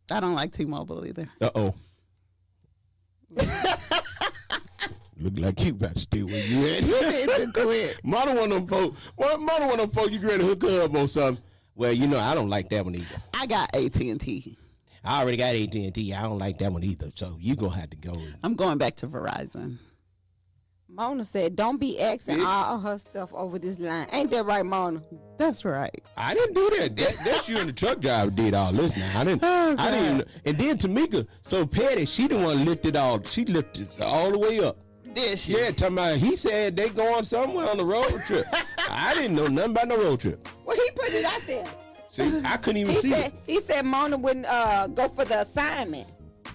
I don't like T-Mobile either. Uh-oh. Look like you about to steal where you at. You need to quit. Mona one of them folks, you ready to hook her up on something. Well, you know, I don't like that one either. I got AT&T. I already got AT&T. I don't like that one either. So you going to have to go. I'm going back to Verizon. Mona said, don't be asking all her stuff over this line. Ain't that right, Mona? That's right. I didn't do that. That's you and the truck driver did all this now. I didn't. And then Tamika, so petty, she the one lifted all. She lifted it all the way up. Did she? Yeah, talking about, he said they going somewhere on the road trip. I didn't know nothing about no road trip. Well, he put it out there. See, I couldn't even see it. He said Mona wouldn't go for the assignment.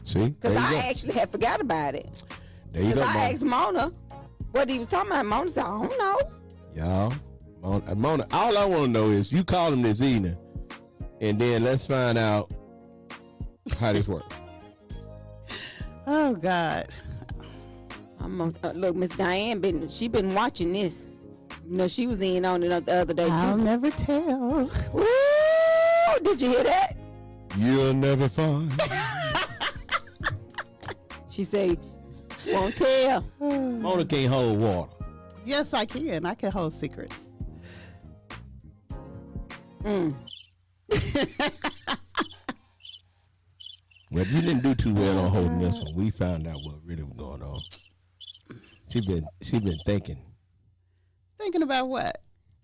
See? Because I actually had forgot about it. There you go, Because I asked Mona what he was talking about. Mona said, I don't know. Y'all, Mona, all I want to know is you call him this evening, and then let's find out how this works. Oh, God. Look, Miss Diane, she been watching this. You know, she was in on it the other day, too. I'll never tell. Ooh, did you hear that? You'll never find. She said, won't tell. Mona can't hold water. Yes, I can. I can hold secrets. Well, you didn't do too well on holding this one. We found out what really was going on. She been thinking. Thinking about what?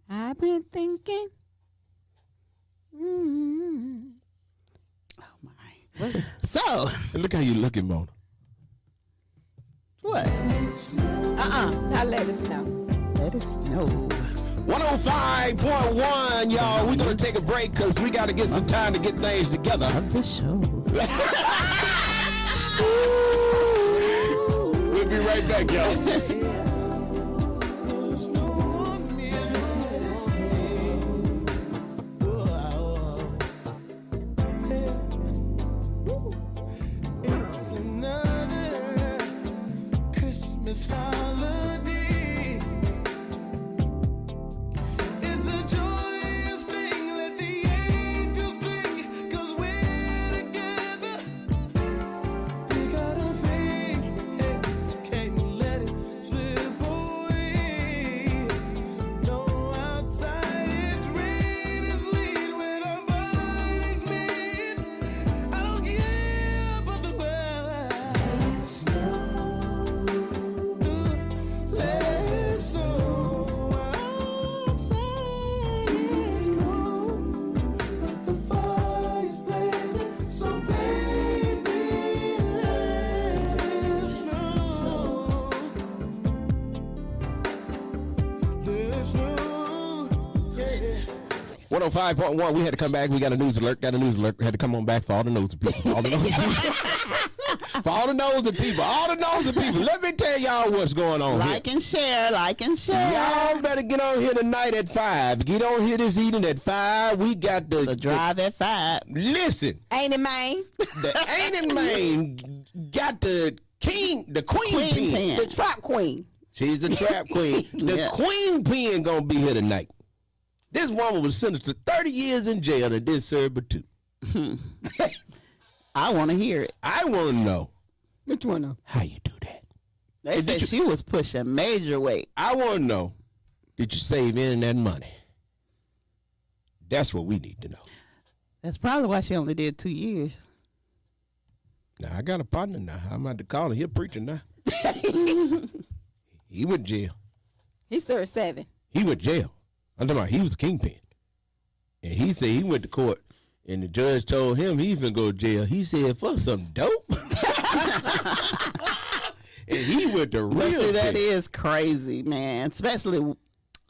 I've been thinking. Oh, my. So. Look how you looking, Mona. What? Now let us know. Let us know. 105.1, y'all. We're going to take a break because we got to get some time to get things together. Of the show. We'll be right back, y'all. Christmas holiday. It's a joyous thing. Let the angels sing, 'cause we're together. We gotta sing. Hey, can't let it slip away. No, outside it's rain and sleet when our bodies meet. I don't care about the weather. Yeah. 105.1, we had to come back. We got a news alert. We had to come on back for all the nosy people. All the nosy people. For all the nosy people. All the nosy people. Let me tell y'all what's going on Like and share. Y'all better get on here tonight at 5. Get on here this evening at 5. We got The drive at 5. Listen. Ain't it, man? The Ain't It Man got the queen pin. The trap queen. She's a trap queen. The Yeah. queen pin gonna be here tonight. This woman was sentenced to 30 years in jail and did serve but 2. I want to hear it. I want to know Which one though? how you do that. They Did said you- she was pushing major weight. I want to know, did you save in that money? That's what we need to know. That's probably why she only did 2 years. Now, I got a partner now. I'm about to call him. He a preacher now. He went to jail. He served 7. He went to jail. I'm talking about he was the kingpin. And he said he went to court, and the judge told him he finna go to jail. He said, for some dope. And he went to But real see, that jail. is crazy, man. Especially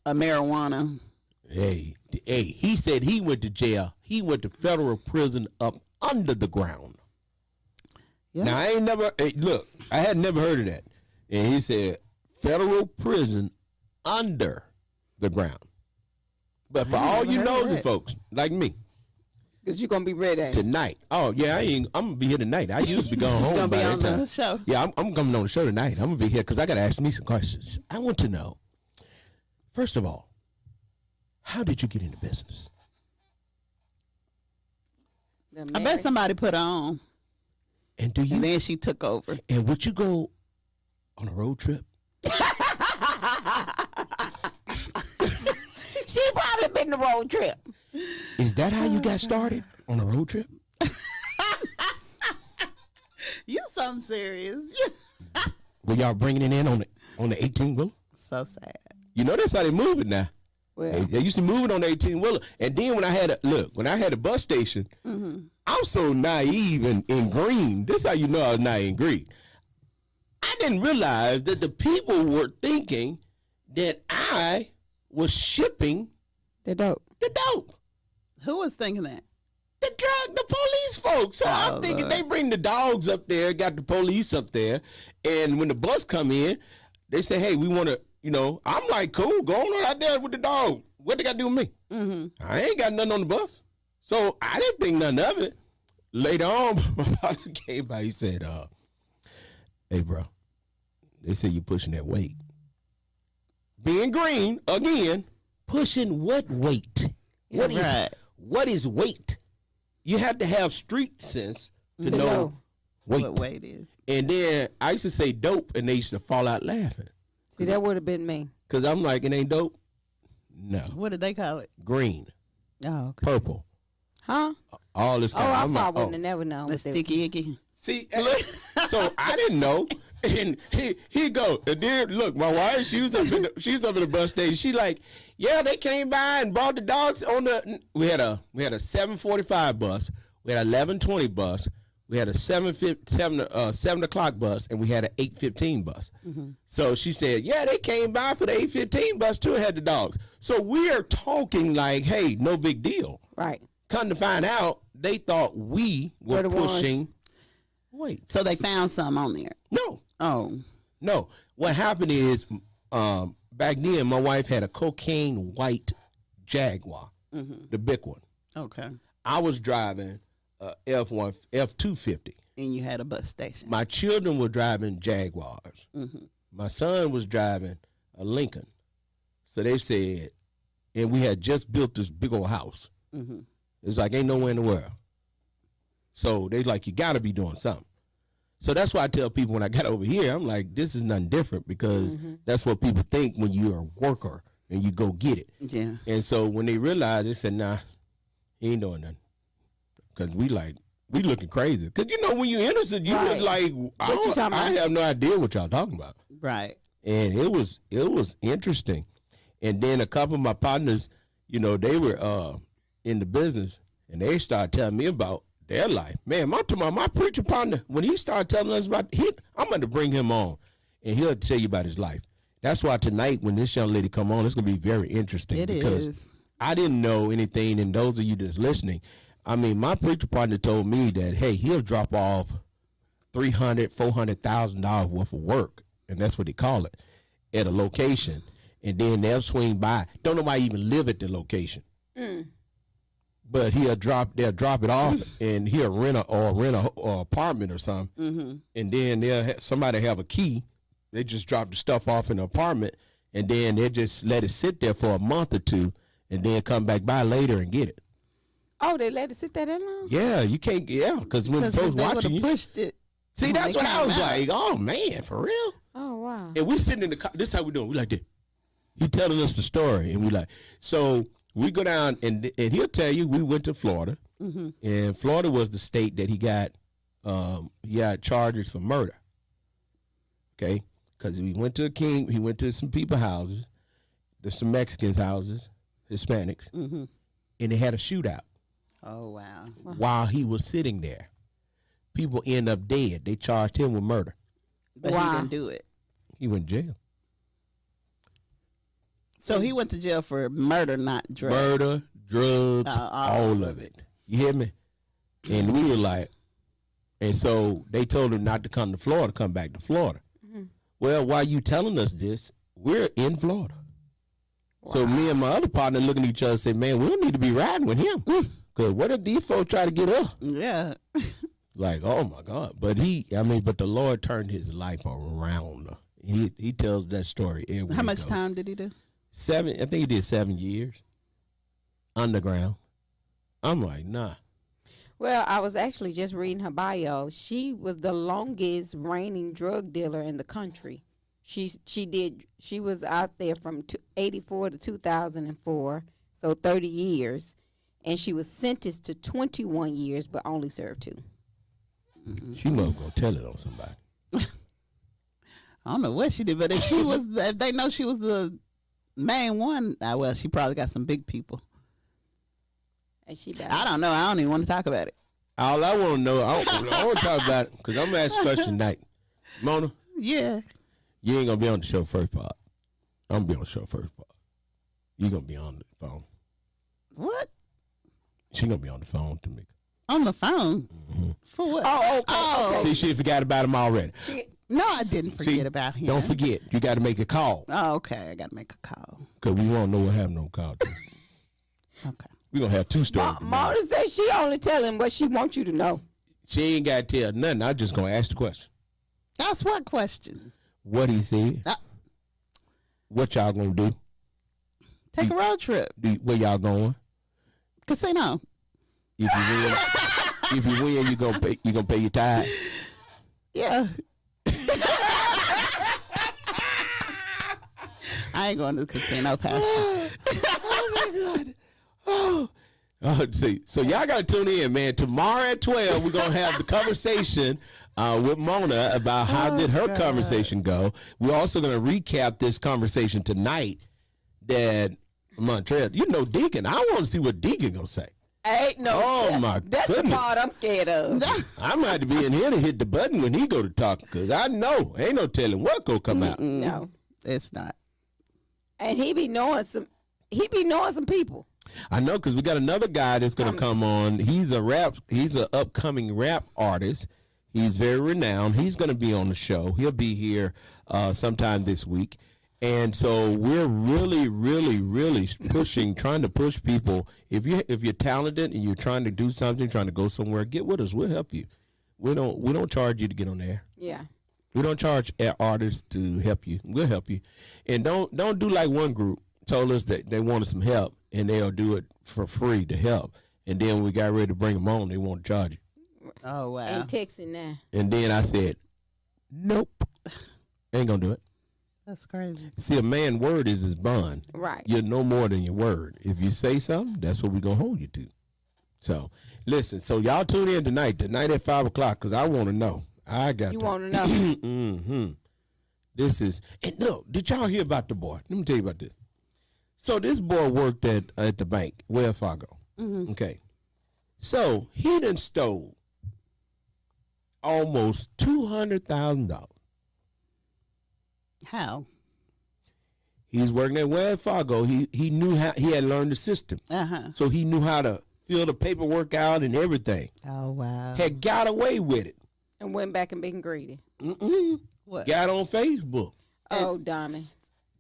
a marijuana. Hey, he said he went to jail. He went to federal prison up under the ground. Yeah. Now, I ain't never, look, I had never heard of that. And he said federal prison under the ground. But for all you never heard of nosy that. folks like me, Because you're going to be ready. tonight. Oh, yeah, I'm going to be here tonight. I used to be going home Gonna by be that on time. the show. Yeah, I'm coming on the show tonight. I'm going to be here because I got to ask me some questions. I want to know, first of all, how did you get into business? I bet somebody put her on, And do you, and then she took over. and would you go on a road trip? She probably been the road trip. Is that how you got started on a road trip? You something serious. Were y'all bringing it in on the 18 wheeler? So sad. You know that's how they move it now. They used to move it on the 18-wheeler. And then when I had a bus station, I'm so naive in green. This is how you know I was naive in green. I didn't realize that the people were thinking that I was shipping The dope. Who was thinking that? The police folks. So I'm thinking they bring the dogs up there, got the police up there, and when the bus come in, they say, hey, we want to, I'm like, cool, go on out there with the dog. What they got to do with me? Mm-hmm. I ain't got nothing on the bus. So I didn't think nothing of it. Later on, my father came by, he said, hey, bro, they say you pushing that weight. Being green, again, pushing what weight? What is weight? You have to have street sense to know weight. What weight is. And then I used to say dope, and they used to fall out laughing. See, that would have been me. Because I'm like, it ain't dope? No. What did they call it? Green. Oh, okay. Purple. Huh? All this kind I I'm probably like, wouldn't have never known. The sticky icky. See, so I didn't know. And he go, and then look, my wife, she was up in the bus station. She like, yeah, they came by and brought the dogs on the. We had a 7:45 bus, we had a 11:20 bus, we had a 7 o'clock bus, and we had an 8:15 bus. Mm-hmm. So she said, yeah, they came by for the 8:15 bus too and had the dogs. So we are talking like, hey, no big deal. Right. Come to find out, they thought we were pushing. Wait. So they found some on there? No. Oh. No. What happened is, back then, my wife had a cocaine white Jaguar, the big one. Okay. I was driving a F250. And you had a bus station. My children were driving Jaguars. Mm-hmm. My son was driving a Lincoln. So they said, and we had just built this big old house. Mm-hmm. It's like, ain't nowhere in the world. So they like, you got to be doing something. So that's why I tell people when I got over here, I'm like, this is nothing different because that's what people think when you're a worker and you go get it. Yeah. And so when they realized, they said, nah, he ain't doing nothing. Because we looking crazy. Because, when you're innocent, you look like, I have no idea what y'all talking about. Right. And it was interesting. And then a couple of my partners, they were in the business, and they started telling me about their life. Man, my preacher partner, when he started telling us about I'm going to bring him on, and he'll tell you about his life. That's why tonight, when this young lady come on, it's going to be very interesting. Because I didn't know anything, and those of you that's listening, I mean, my preacher partner told me that, hey, he'll drop off $300,000, $400,000 worth of work, and that's what they call it, at a location, and then they'll swing by. Don't nobody even live at the location. But they'll drop it off, and he'll rent a apartment or something, and then somebody have a key. They just drop the stuff off in the apartment, and then they just let it sit there for a month or two, and then come back by later and get it. Oh, they let it sit there that long? Yeah, you can't. Yeah, because when folks watching you, pushed it. See, that's what I was like. Oh man, for real? Oh wow. And we sitting in the car. This is how we doing. We like this. He telling us the story, and we like so. We go down, and he'll tell you we went to Florida, and Florida was the state that he got charges for murder. Okay, because he went to some people's houses, there's some Mexicans' houses, Hispanics, and they had a shootout. Oh wow! While he was sitting there, people end up dead. They charged him with murder, but he didn't do it. He went to jail. So he went to jail for murder, not drugs. Murder, drugs, all of it. You hear me? And we were like, and so they told him not to come to Florida, come back to Florida. Well, while you telling us this, we're in Florida. Wow. So me and my other partner looking at each other and say, man, we don't need to be riding with him. Because what if these folks try to get up? Yeah. Like, oh my God. But the Lord turned his life around. He tells that story every week. How much time did he do? 7, I think he did 7 years. Underground. I'm like, nah. Well, I was actually just reading her bio. She was the longest reigning drug dealer in the country. She was out there from 84 to 2004, so 30 years. And she was sentenced to 21 years, but only served 2. She must go tell it on somebody. I don't know what she did, but if they know she was the main one, well, she probably got some big people. And she bad. I don't know. I don't even want to talk about it. All I want to know, I want to talk about it because I'm going to ask a question tonight. Mona, Yeah. you ain't going to be on the show first part. I'm going to be on the show first part. You going to be on the phone. What? She going to be on the phone to me. On the phone? Mm-hmm. For what? Oh, okay. Oh. See, she forgot about him already. No, I didn't forget See, about him. Don't forget. You got to make a call Oh, okay. I got to make a call. because we won't know what happened on call. Okay. We're going to have two stories. Mona said she only telling what she wants you to know. She ain't got to tell nothing. I'm just going to ask the question. That's what question? What he said. What y'all going to do? Take a road trip. Where y'all going? Casino. If you win, you gonna pay your tithe. Yeah. I ain't going to the casino, Pastor. Oh my God. Oh, see. So y'all gotta tune in, man. Tomorrow at 12, we're gonna have the conversation with Mona about how did her conversation go. We're also gonna recap this conversation tonight. That Montreal, you know, Deacon. I want to see what Deacon gonna say. Ain't no. Oh my That's goodness. the part I'm scared of. I might have to be in here to hit the button when he go to talk because I know ain't no telling what gonna come out. No, It's not. and he be knowing some people. I know because we got another guy that's gonna come on. He's an upcoming rap artist. He's very renowned. He's gonna be on the show. He'll be here sometime this week. And so we're really, really, really trying to push people. If you're talented and you're trying to do something, trying to go somewhere, get with us. We'll help you. We don't charge you to get on there. Yeah. We don't charge artists to help you. We'll help you. And don't do like one group told us that they wanted some help and they'll do it for free to help. And then when we got ready to bring them on, they want to charge you. Oh, wow. And texting now. And then I said, nope, ain't gonna do it. That's crazy. See, a man's word is his bond. Right. You're no more than your word. If you say something, that's what we're going to hold you to. So, listen, so y'all tune in tonight at 5 o'clock, because I want to know. You want to know. Mm-hmm. This is, and look, did y'all hear about the boy? Let me tell you about this. So, this boy worked at the bank, Wells Fargo. Mm-hmm. Okay. So, he done stole almost $200,000. How? He's working at Wells Fargo. He knew how, he had learned the system. Uh-huh. So he knew how to fill the paperwork out and everything. Oh, wow. Had got away with it. And went back and been greedy. What? Got on Facebook. Oh, Donnie.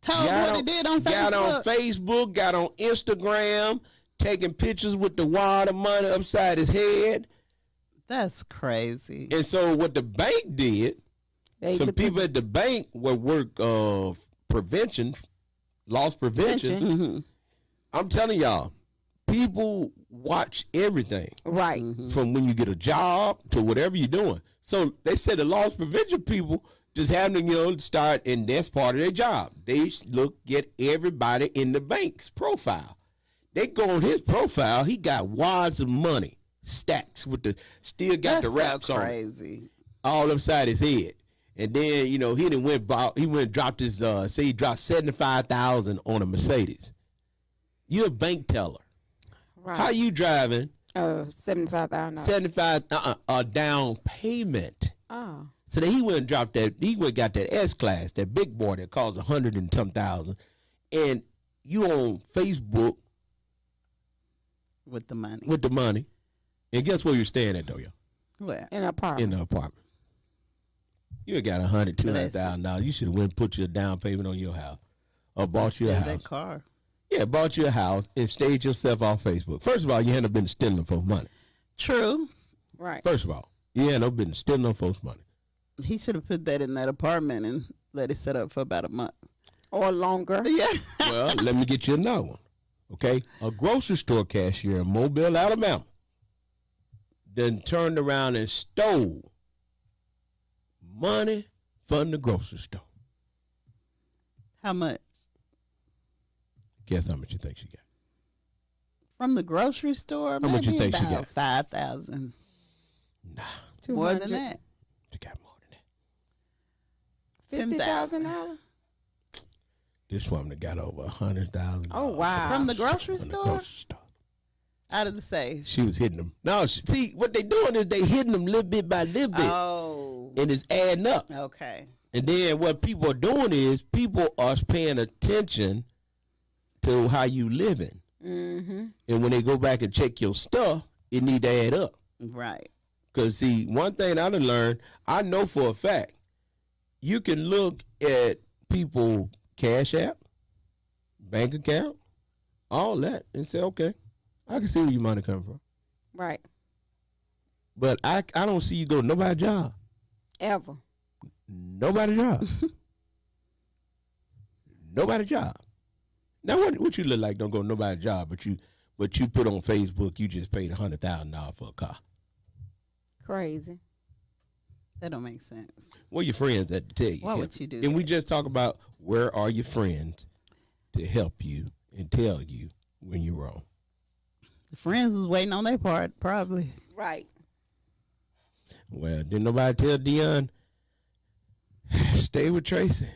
Told what he did on Facebook. Got on Facebook, got on Instagram, taking pictures with the wad of money upside his head. That's crazy. And so what the bank did, some people at the bank would work prevention, loss prevention. Mm-hmm. I'm telling y'all, people watch everything. Right. Mm-hmm. From when you get a job to whatever you're doing. So they said the loss prevention people just having to, start, and that's part of their job. They get everybody in the bank's profile. They go on his profile. He got wads of money, stacks with still got the wraps so on, crazy, all upside his head. And then he went and dropped his say he dropped $75,000 on a Mercedes. You're a bank teller. Right. How you driving? $75,000. A down payment. Oh. So then he went and dropped that. He went and got that S class, that big boy that costs $100 and some thousand. And you on Facebook with the money. And guess where you're staying at though, y'all? Where? In an apartment. In the apartment. You got $200,000. You should have went and put your down payment on your house, or bought you a house. That car. Yeah, bought you a house and stayed yourself off Facebook. First of all, you hadn't been stealing folks' money. True. Right. First of all, you hadn't been stealing folks' money. He should have put that in that apartment and let it set up for about a month or longer. Yeah. Well, let me get you another one. Okay, a grocery store cashier in Mobile, Alabama, then turned around and stole money from the grocery store. How much? Guess how much you think she got? From the grocery store? How much you think she got? 5,000. Nah. More than that. She got more than that. $50,000? This woman got over $100,000. Oh, wow. From the grocery from the store? grocery store. Out of the safe. She was hitting them. No, see, what they doing is they hitting them little bit by little bit. Oh. And it's adding up. Okay. And then what people are doing is people are paying attention to how you living. Mm-hmm. And when they go back and check your stuff, it need to add up. Right. Because, see, one thing I done learned, I know for a fact, you can look at people Cash App, bank account, all that, and say, okay, I can see where your money come from. Right. But I don't see you go to nobody's job. Ever. Nobody's job. Nobody's job. Now, what you look like don't go to nobody's job, but you put on Facebook, you just paid $100,000 for a car. Crazy. That don't make sense. Where your friends at to tell you? Why would you do And that? we just talk about where are your friends to help you and tell you when you're wrong. The friends is waiting on their part, probably. Right. Well, didn't nobody tell Dion, stay with Tracy?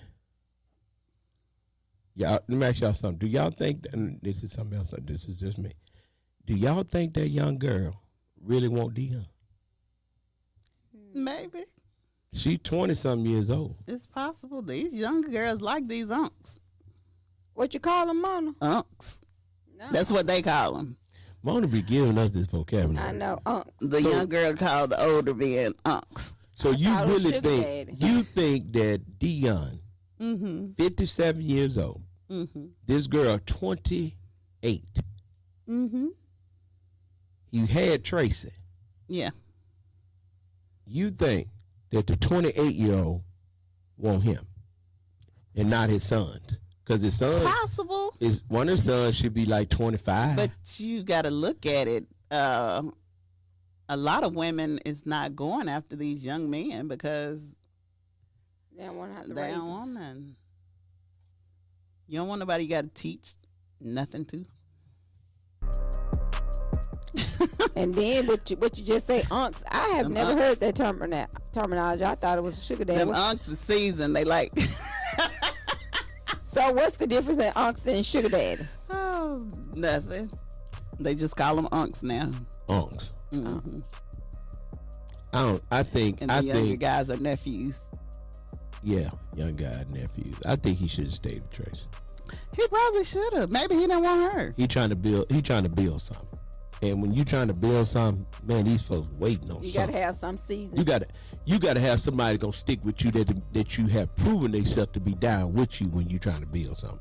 Y'all, let me ask y'all something. Do y'all think, and this is something else, this is just me. Do y'all think that young girl really want Dion? Maybe. She 20-something years old. It's possible. These younger girls like these unks. What you call them, Mona? Unks. No. That's what they call them. Mona be giving us this vocabulary. I know. The young girl called the older men unks. So you thought it was really sugar think, daddy. you think that Dion, 57 years old, this girl 28, you had Tracy. Yeah. You think that the 28-year-old want him and not his sons? Because his son Possible. is one of his sons should be like 25. But you got to look at it. A lot of women is not going after these young men because They don't want to have to they raise don't them. want none. You don't want nobody you got to teach nothing to. And then what you just say, unks. I have Them never unks. heard that terminology. I thought it was a sugar daddy. Them unks is seasoned. They like, So what's the difference in unks and sugar daddy? oh, nothing. They just call them unks now. Unks. Mhm. I think, And the younger guys are nephews. yeah, young guy, nephews. I think he should have stayed with Tracy. He probably should have. Maybe he didn't want her. He trying to build something. And when you trying to build something, man, these folks waiting on You something. gotta have some season. You gotta have somebody gonna stick with you that you have proven themselves to be down with you when you trying to build something.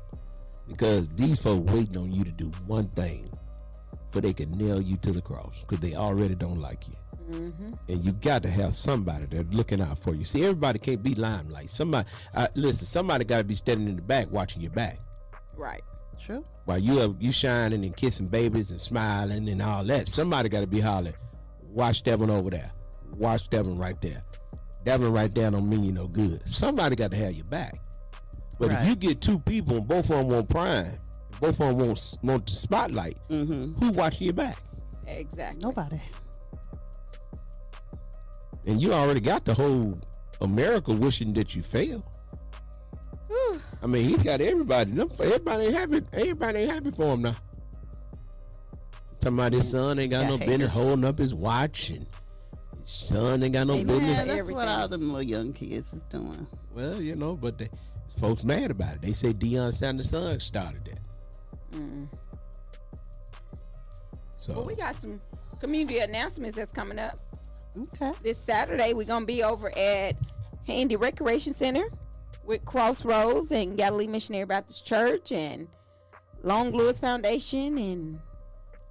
Because these folks waiting on you to do one thing, for they can nail you to the cross. Because they already don't like you. And you got to have somebody that's looking out for you. See, everybody can't be limelight. Somebody got to be standing in the back watching your back. Right. True. While you shining and kissing babies and smiling and all that, somebody got to be hollering, watch that one over there. Watch that one right there. That one right there don't mean you no good. Somebody got to have your back. But if Right. you get two people and both of them want prime, both of them want the spotlight, who watching your back? Exactly. Nobody. And you already got the whole America wishing that you fail. I mean, he's got everybody. Everybody ain't happy for him now. Talking about his son ain't got Got no business haters. holding up his watch, and his son ain't got no Ain't business. Yeah, for that's everything. what all them little young kids is doing. Well, you know, but folks mad about it. They say Deion Sanders' son started that. So Well, we got some community announcements that's coming up. Okay. This Saturday, we're going to be over at Handy Recreation Center with Crossroads and Galilee Missionary Baptist Church and Long Lewis Foundation. And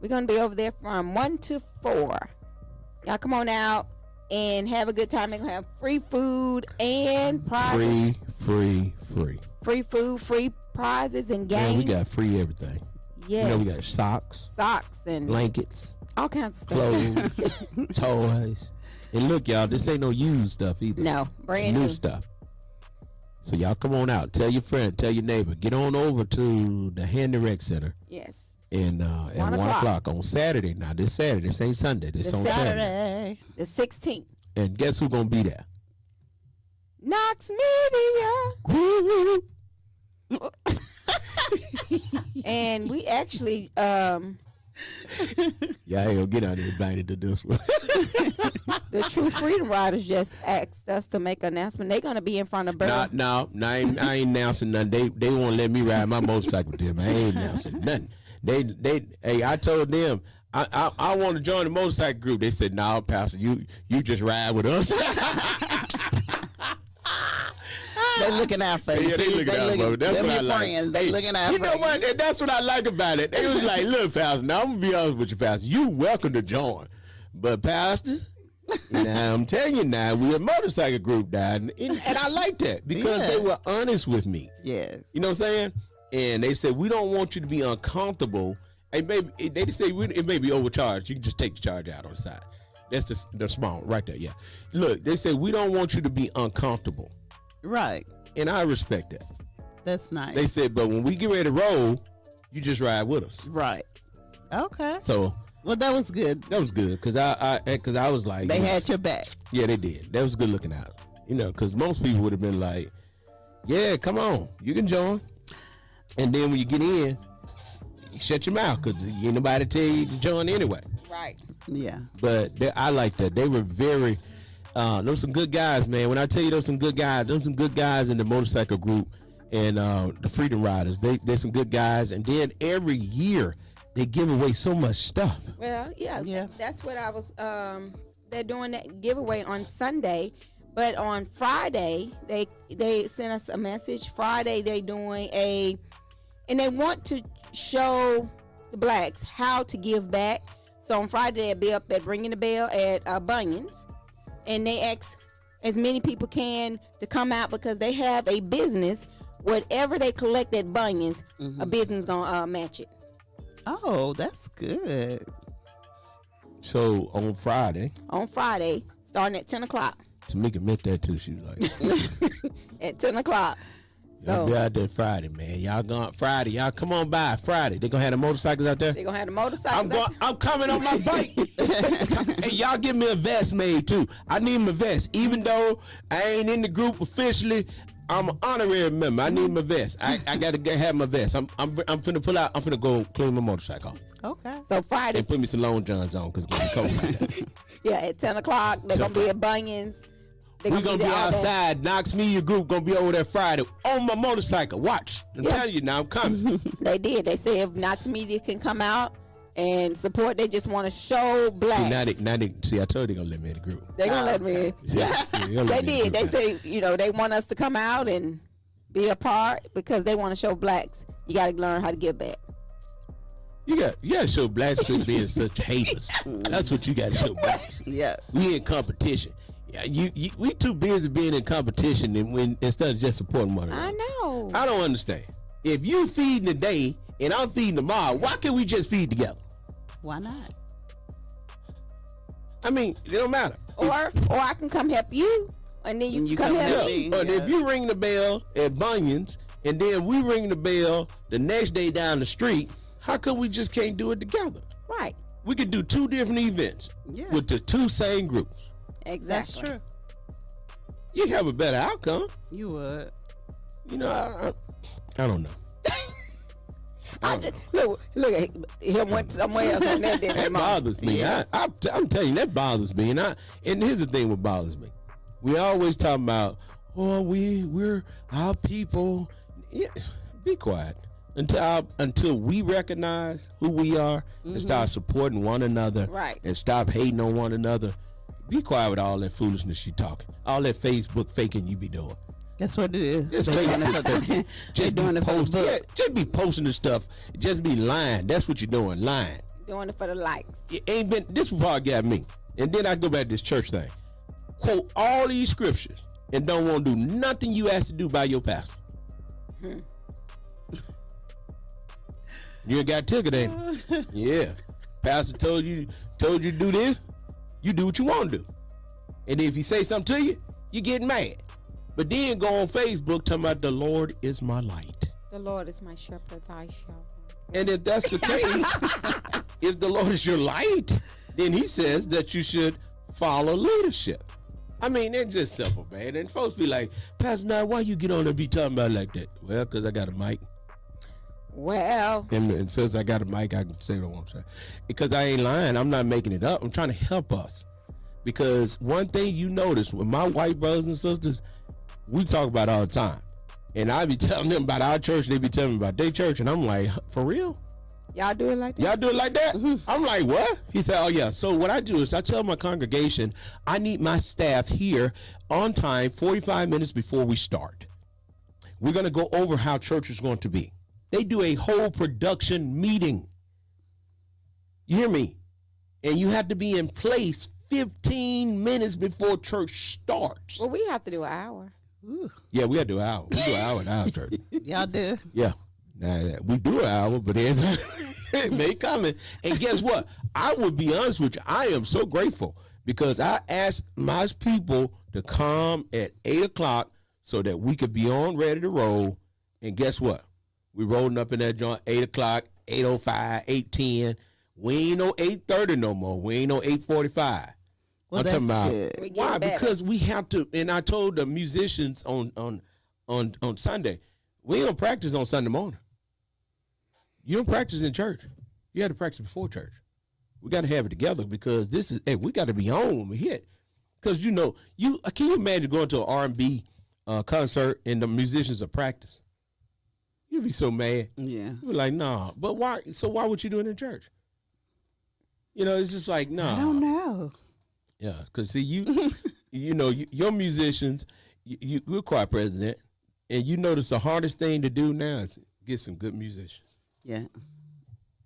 we're going to be over there from 1 to 4. Y'all come on out and have a good time. They're going to have free food and prizes. free. Free food, free prizes and games. Man, we got free everything. Yes. You know, we got socks, socks and blankets, all kinds of stuff. clothes, toys. And look, y'all, this ain't no used stuff either. No, It's brand new new. stuff. So y'all come on out. Tell your friend, tell your neighbor. Get on over to the Handy Rec Center Yes. at 1 o'clock on Saturday. Now, this Saturday. This ain't Sunday. This on Saturday. The 16th. And guess who's going to be there? Knox Media. Woo-hoo. And we actually Yeah, I ain't gonna get out there invited to this one. the True Freedom Riders just asked us to make an announcement. They're gonna be in front of Burr. No, I ain't announcing nothing. They won't let me ride my motorcycle with them. I ain't announcing nothing. Hey, I told them I want to join the motorcycle group. They said, "No, Pastor, you just ride with us." They looking out for you. Yeah, they looking out for me. That's what I like. Friends. They looking out for you. You know what? That's what I like about it. They was like, "Look, Pastor, now I'm gonna be honest with you, Pastor. You welcome to join, but Pastor." Now I'm telling you now, we a motorcycle group now, and I like that because they were honest with me. Yes. You know what I'm saying? And they said, we don't want you to be uncomfortable. And maybe they say it may be overcharged. You can just take the charge out on the side. That's the small one right there. Yeah. Look, they say we don't want you to be uncomfortable. Right. And I respect that. That's nice. They said, but when we get ready to roll, you just ride with us. Right. Okay. So. Well, that was good. That was good because I was like. They had your back. Yeah, they did. That was good looking out. You know, because most people would have been like, yeah, come on, you can join. And then when you get in, you shut your mouth because ain't nobody tell you to join anyway. Right. Yeah. But I like that. They were very, those some good guys, man. When I tell you those some good guys in the motorcycle group and the Freedom Riders. They're some good guys. And then every year they give away so much stuff. Well, yeah. That's what I was. They're doing that giveaway on Sunday. But on Friday, they sent us a message. Friday, they doing and they want to show the blacks how to give back. So on Friday, they'll be up at Ringing the Bell at Bunyan's. And they ask as many people can to come out because they have a business. Whatever they collect at Bunyan's, a business going to match it. Oh, that's good. So on Friday, starting at 10 o'clock. Tamika meant that too. She was like, at 10 o'clock. Y'all be out there Friday, man. Y'all going Friday. Y'all come on by Friday. They gonna have the motorcycles out there? They gonna have the motorcycles. I'm coming on my bike. Hey, y'all give me a vest made too. I need my vest. Even though I ain't in the group officially, I'm an honorary member. I need my vest. I gotta have my vest. I'm finna pull out. I'm finna go clean my motorcycle off. Okay. So Friday. And put me some long johns on because it's gonna be cold. Yeah, at 10 o'clock. They're gonna be at Bunyan's. We're gonna be outside. Knox Media Group gonna be over there Friday on my motorcycle. Watch. I'm telling you now, I'm coming. They did. They said if Knox Media can come out and support, they just want to show blacks. See, I told you they're gonna let me in the group. They're gonna let me in. Yeah. They did. They say, they want us to come out and be a part because they want to show blacks. You gotta learn how to give back. You got to show blacks for being such haters. That's what you got to show blacks. Yeah. We in competition. Yeah, we too busy being in competition instead of just supporting one another. I know. I don't understand. If you feeding today and I'm feeding tomorrow, why can't we just feed together? Why not? I mean, it don't matter. Or I can come help you, and then you come help me. But if you ring the bell at Bunyan's and then we ring the bell the next day down the street, how come we just can't do it together? Right. We could do two different events with the two same groups. Exactly. That's true. You have a better outcome. You would. I don't know. I just look at him went somewhere else on that day. That bothers me. Yes. I'm telling you, that bothers me. And here's the thing: what bothers me, we always talking about, we're our people. Yeah, be quiet until we recognize who we are and start supporting one another, right? And stop hating on one another. Be quiet with all that foolishness you talking, all that Facebook faking you be doing. That's what it is. Just be posting the stuff. Just be lying. That's what you're doing, lying. Doing it for the likes. It ain't been. This part got me. And then I go back to this church thing. Quote all these scriptures and don't want to do nothing you asked to do by your pastor. You ain't got a ticket, ain't it? Yeah. Pastor told you to do this. You do what you want to do. And if he say something to you, you get mad. But then go on Facebook talking about the Lord is my light. The Lord is my shepherd, I shall. And if that's the case, if the Lord is your light, then he says that you should follow leadership. I mean, it's just simple, man. And folks be like, Pastor Nye, why you get on and be talking about it like that? Well, because I got a mic. Well, And since I got a mic, I can say what I want to say. Because I ain't lying. I'm not making it up. I'm trying to help us. Because one thing you notice with my white brothers and sisters, we talk about it all the time. And I be telling them about our church. They be telling me about their church. And I'm like, for real? y'all do it like that? Y'all do it like that? I'm like, what? He said, oh, yeah. So what I do is I tell my congregation, I need my staff here on time, 45 minutes before we start. We're going to go over how church is going to be. They do a whole production meeting. You hear me? And you have to be in place 15 minutes before church starts. Well, we have to do an hour. Yeah, we got to do an hour. We do an hour at our church. Y'all do? Yeah. Now, we do an hour, but then it may come in. And guess what? I would be honest with you. I am so grateful because I asked my people to come at 8 o'clock so that we could be on ready to roll. And guess what? We rolling up in that joint 8 o'clock, 8:05, 8:10. We ain't no 8:30 no more. We ain't no 8:45. Well, I'm that's talking about good. We getting why? better. Because we have to. And I told the musicians on Sunday, we don't practice on Sunday morning. You don't practice in church. You got to practice before church. We got to have it together because this is. Hey, we got to be on when we hit. Because can you imagine going to an R&B concert and the musicians are practice? You'd be so mad. Yeah. You'd be like, nah. But why? So why would you do it in church? It's just like, nah. I don't know. Yeah, because see, your musicians, you're choir president, and you notice the hardest thing to do now is get some good musicians. Yeah.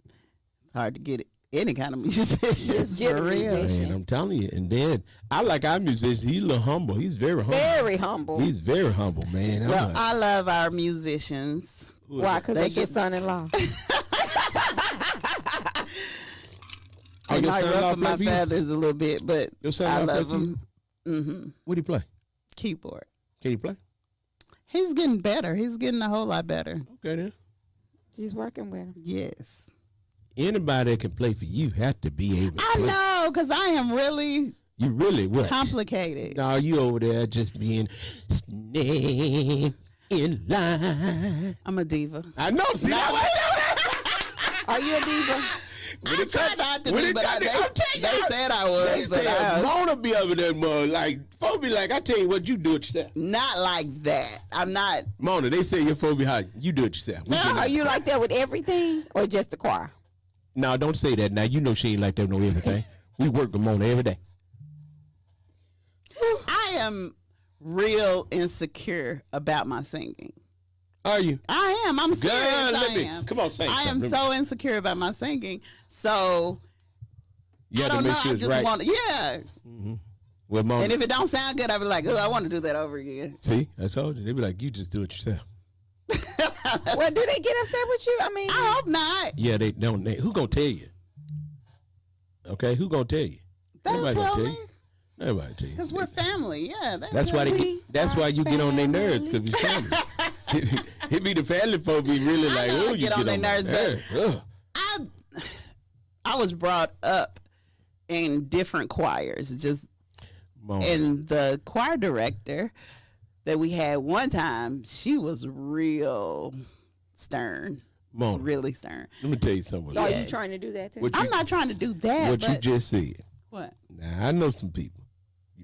It's hard to get any kind of musicians Get a for real. musician. Man, I'm telling you. And then I like our musician. He's a little humble. He's very humble. Very humble. He's very humble, man. I'm Well, like, I love our musicians. Why? Because They that's your get- son-in-law. Oh, They your might son-in-law ruffle my play for you? feathers a little bit, but Your I son-in-law love play for you? him. Mm-hmm. What do you play? Keyboard. Can you play? He's getting better. He's getting a whole lot better. Okay, then. She's working with him. Yes. Anybody that can play for you have to be able to I play. know, because I am really You really what? complicated. No, you over there just being snake in line. I'm a diva. I know. See Are you a diva? I try not to be, but they said I was. They but said Mona be over there, mud. Like, folks be like, I tell you what, you do it yourself. not like that. I'm not. Mona, they say your phone behind you. You do it yourself. We getting Are out. you like that with everything or just the choir? No, don't say that. Now, you know she ain't like that with everything. We work with Mona every day. I am real insecure about my singing. Are you? I am. I'm serious. Girl, I let me. am. Come on, say I am something. so insecure about my singing. So You I have to don't make know. sure I it's just right. want to. Yeah. With Mona. And if it don't sound good, I'll be like, oh, I want to do that over again. See, I told you. They be like, you just do it yourself. Well, do they get upset with you? I mean, I hope not. Yeah, they don't. Who gonna tell you? Okay, who gonna tell you? They'll Nobody tell gonna me. tell you. Nobody tell you. Because we're family. Yeah. That's why they We get, that's are why you get on their nerves because we family. It be the family folk be really like, know I oh, you get on their nerves, but- Ugh. I was brought up in different choirs. Just Mona. and the choir director that we had one time, she was real stern. Mona, Really stern. let me tell you something. so are you Yes. trying to do that too? What you, I'm not trying to do that. what you but just said. what? Now I know some people.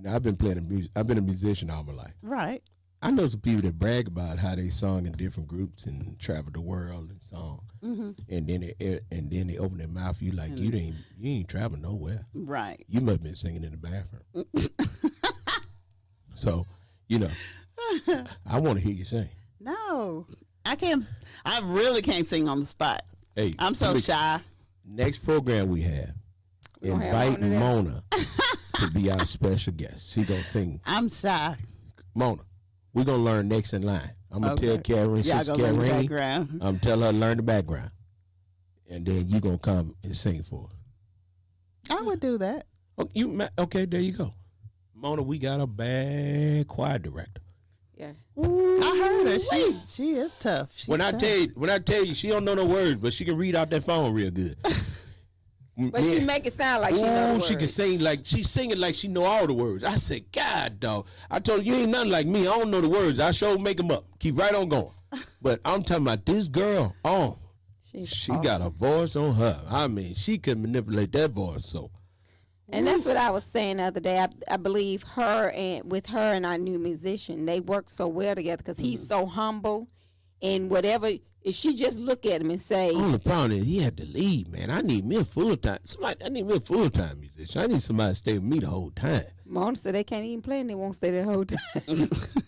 I've been playing music. I've been a musician all my life. Right. I know some people that brag about how they sung in different groups and traveled the world and sung. Mm-hmm. And then they open their mouth. You like you ain't traveled nowhere. Right. You must have been singing in the bathroom. So, I want to hear you sing. No, I can't. I really can't sing on the spot. Hey, I'm so Tamika, shy. Next program we have, We gonna have invite Mona there. Mona to be our special guest. She gonna sing. I'm shy. Mona, we're gonna learn next in line. I'm gonna Okay. tell Karen, Y'all Sister go learn the Karen, background. I'm tell her to learn the background, and then you gonna come and sing for us. I would do that. Okay? There you go, Mona. We got a bad choir director. Yeah. I heard her. She is tough. She's When I tough. tell you, she don't know no words, but she can read out that phone real good. But she make it sound like she know the she can sing like she's singing like she know all the words. I said, God, dog. I told her, you ain't nothing like me. I don't know the words. I sure make them up. Keep right on going. But I'm talking about this girl. Oh, she got a voice on her. I mean, she can manipulate that voice. So. And that's what I was saying the other day. I believe her and our new musician, they work so well together because he's so humble, and whatever. If she just look at him and say, only problem is he had to leave, man. I need me a full-time. I need me a full-time musician. I need somebody to stay with me the whole time. Mona said they can't even play and they won't stay the whole time.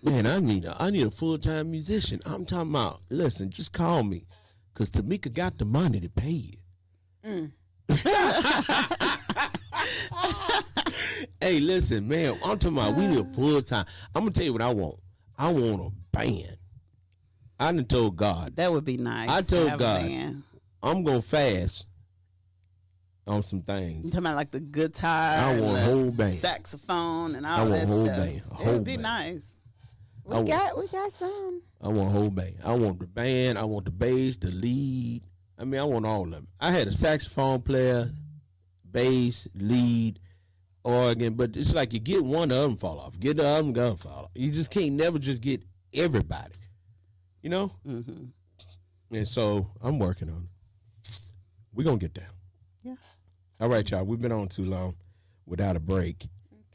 Man, I need a full-time musician. I'm talking about, listen, just call me. Because Tamika got the money to pay it. Hey, listen, man, I'm talking about we need a full-time. I'm going to tell you what I want. I want a band. I done told God. That would be nice. I told God, I'm going to fast on some You things. talking about like the guitar, I want a whole band. Saxophone, and all I want that a whole stuff. band. It would be nice. we got some. I want a whole band. I want the band. I want the bass, the lead. I mean, I want all of them. I had a saxophone player, bass, lead, organ, but it's like you get one of them fall off. Get the other gonna fall off. You just can't never just get everybody. You know? Mm-hmm. And so I'm working on it. We're going to get there. Yeah. All right, y'all. We've been on too long without a break.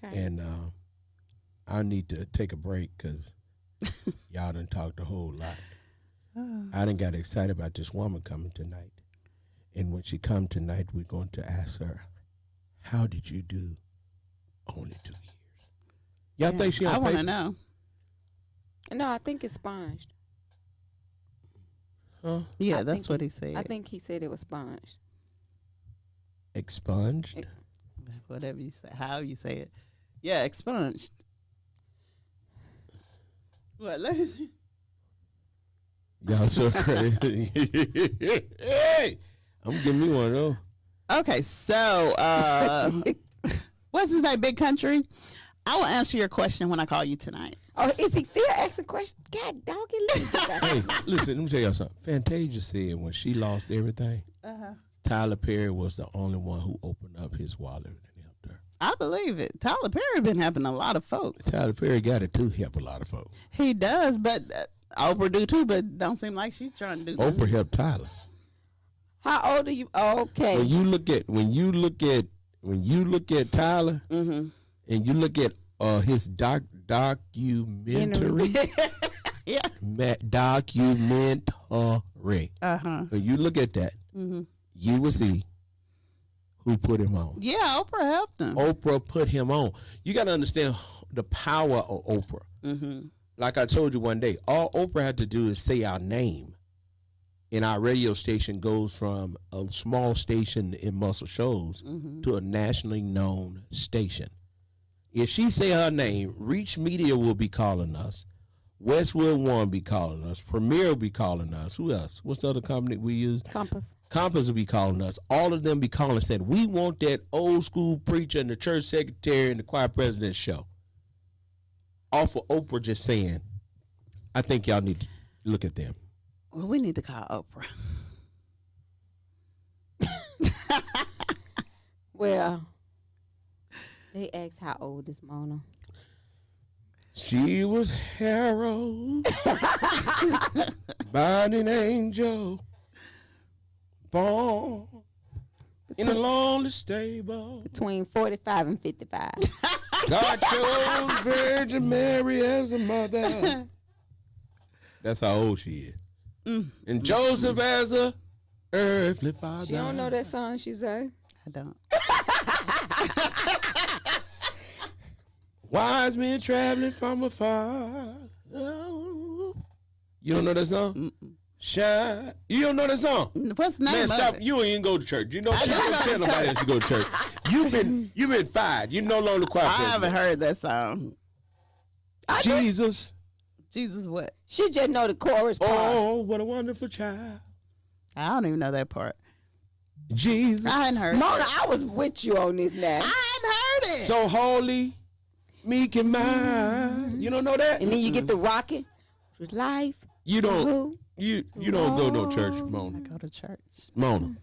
Okay. And I need to take a break because y'all done talked a whole lot. I done got excited about this woman coming tonight. And when she come tonight, we're going to ask her, how did you do only 2 years? Y'all think she on I want to paper? know. No, I think it's sponged. Huh? Yeah, that's what he said. I think he said it was sponged. Expunged? Whatever you say, how you say it. Yeah, expunged. What? Let me see. Y'all so crazy. Hey, I'm giving me one of those. Okay, so what's his name? Big Country. I will answer your question when I call you tonight. Oh, is he still asking questions? God, dog, Hey, listen, let me tell y'all something. Fantasia said when she lost everything, Tyler Perry was the only one who opened up his wallet and helped her. I believe it. Tyler Perry been helping a lot of folks. Tyler Perry got it to help a lot of folks. He does, but Oprah do too, but don't seem like she's trying to do that. Oprah helped Tyler. How old are you? Okay. When you look at Tyler and you look at his documentary. Yeah. Documentary. When you look at that, you will see who put him on. Yeah, Oprah helped him. Oprah put him on. You got to understand the power of Oprah. Like I told you one day, all Oprah had to do is say our name. And our radio station goes from a small station in Muscle Shoals to a nationally known station. If she say her name, Reach Media will be calling us. Westwood One be calling us. Premier will be calling us. Who else? What's the other company we use? Compass. Compass will be calling us. All of them be calling and said, we want that old school preacher and the church secretary and the choir president show. Off of Oprah just saying, I think y'all need to look at them. Well, we need to call Oprah. Well, they asked how old is Mona. She was harrowed by an angel born in a lonely stable. Between 45 and 55. God chose Virgin Mary as a mother. That's how old she is. And Joseph as a earthly father. She don't know that song she said. I don't. Wise men traveling from afar. Oh. You don't know that song? Shine. You don't know that song? What's the name Man, of stop. it? You ain't even go to church. You know, you don't tell nobody else to go to church. You've been fired. You no longer choir I president. haven't heard that song. Jesus. Jesus what? She just know the chorus part. Oh, what a wonderful child. I don't even know that part. Jesus. I hadn't heard Mona, it. I was with you on this now. I hadn't heard it. So holy, meek and mild. You don't know that? And then you get the rocking with life. You don't. You don't go to no church, Mona. I go to church. Mona.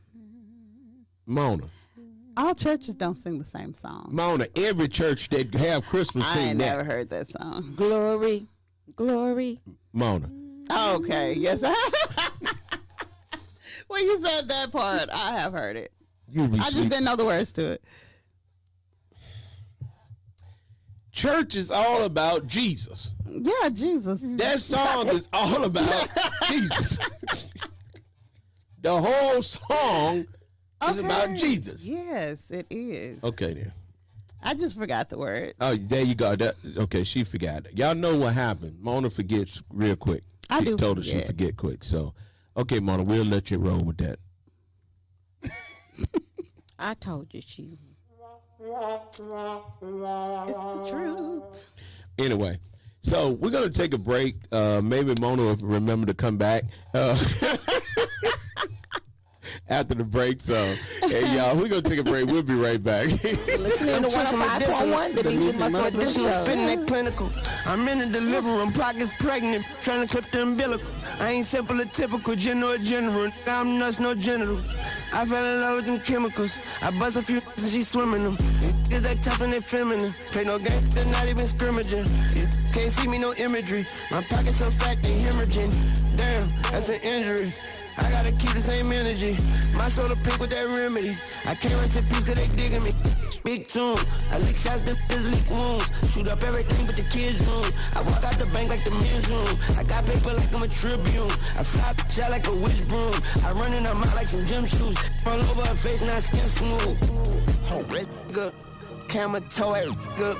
All churches don't sing the same song. Mona, every church that have Christmas I sing ain't that. never heard that song. Glory, glory. Mona. Okay, yes. When you said that part, I have heard it. I just didn't know the words to it. Church is all about Jesus. Yeah, Jesus. That song is all about Jesus. The whole song is about Jesus. Yes, it is. Okay, then. I just forgot the word. Oh, there you go. Okay, she forgot it. Y'all know what happened. Mona forgets real quick. I She do told her forget. she forget quick. So, okay, Mona, we'll let you roll with that. I told you she. It's the truth. Anyway, so we're going to take a break. Maybe Mona will remember to come back after the break. So, hey, y'all, we're going to take a break. We'll be right back. Listening to 105.1, the music must have the show. Spitting that clinical. I'm in the delivery room, pockets pregnant, trying to clip the umbilical. I ain't simple or typical, general or general. I'm nuts, no genitals. I fell in love with them chemicals. I bust a few and she swimming them. Is that tough and they feminine? Play no game, they're not even scrimmaging. Can't see me, no imagery. My pockets so fat, they hemorrhaging. Damn, that's an injury. I gotta keep the same energy. My soda pink with that remedy. I can't rest in peace cause they digging me. Big tune. I lick shots, them leak wounds. Shoot up everything but the kids' room. I walk out the bank like the men's room. I got paper like I'm a Tribune. I fly shot like a witch broom. I run in her mouth like some gym shoes. All over her face, now skin smooth. Ho, good. Camera toe it, good.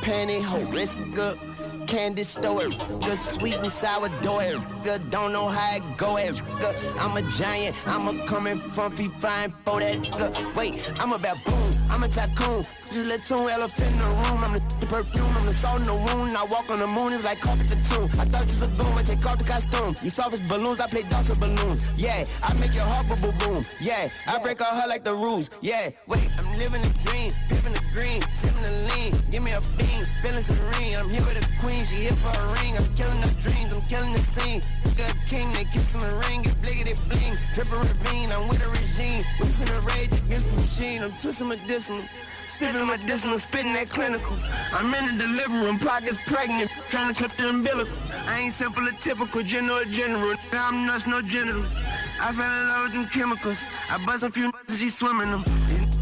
Panty, ho, wrist, good. Candy store, good. Sweet and sour dough, good. Don't know how it go, good. I'm a giant, I'm a coming funky flying for that, good. Wait, I'm a baboon, I'm a tycoon. Just let tune elephant in the room. I'm the perfume, I'm the salt in the wound. I walk on the moon, it's like carpet the tomb. I thought you was a goon, but take off the costume. You soft as balloons, I play dolls with balloons. Yeah, I make your heart boom boom. Yeah, I break her heart like the rules. Yeah, wait, I'm living a dream, pimping the green, sipping the lean. Give me a bean, feeling serene. I'm here with a queen, she here for a ring. I'm killing the dreams, I'm killing the scene. Good king, they kiss him a ring, get bliggity bling. Dripping ravine, I'm with a regime. We finna rage against the machine. I'm twisting medicinal, sipping medicinal, spitting that clinical. I'm in the delivery room, pockets pregnant, trying to clip the umbilical. I ain't simple or typical, general or general. I'm nuts, no genitals. I fell in love with them chemicals. I bust a few nuts and she swimming them.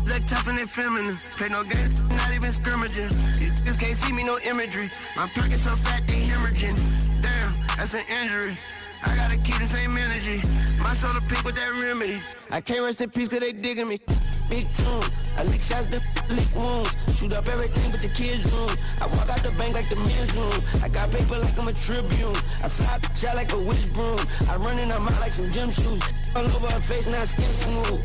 That tough and they feminine. Play no game, not even scrimmaging. Just can't see me, no imagery. My pockets so fat, they hemorrhaging. Damn, that's an injury. I gotta keep the same energy. My soda pink with that remedy. I can't rest in peace cause they digging me. Big tune. I lick shots, them leak wounds. Shoot up everything but the kids' room. I walk out the bank like the men's room. I got paper like I'm a Tribune. I fly shot like a witch broom. I run in her mouth like some gym shoes. All over her face, now skin smooth.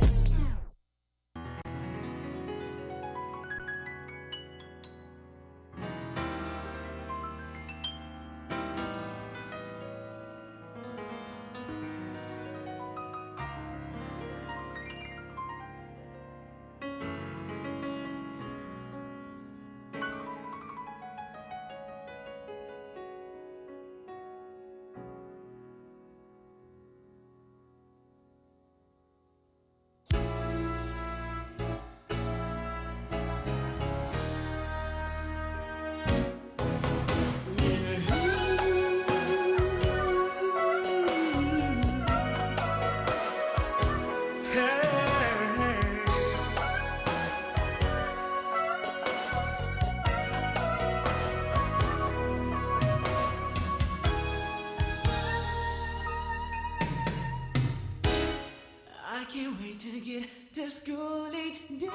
Can't wait to get to school each day.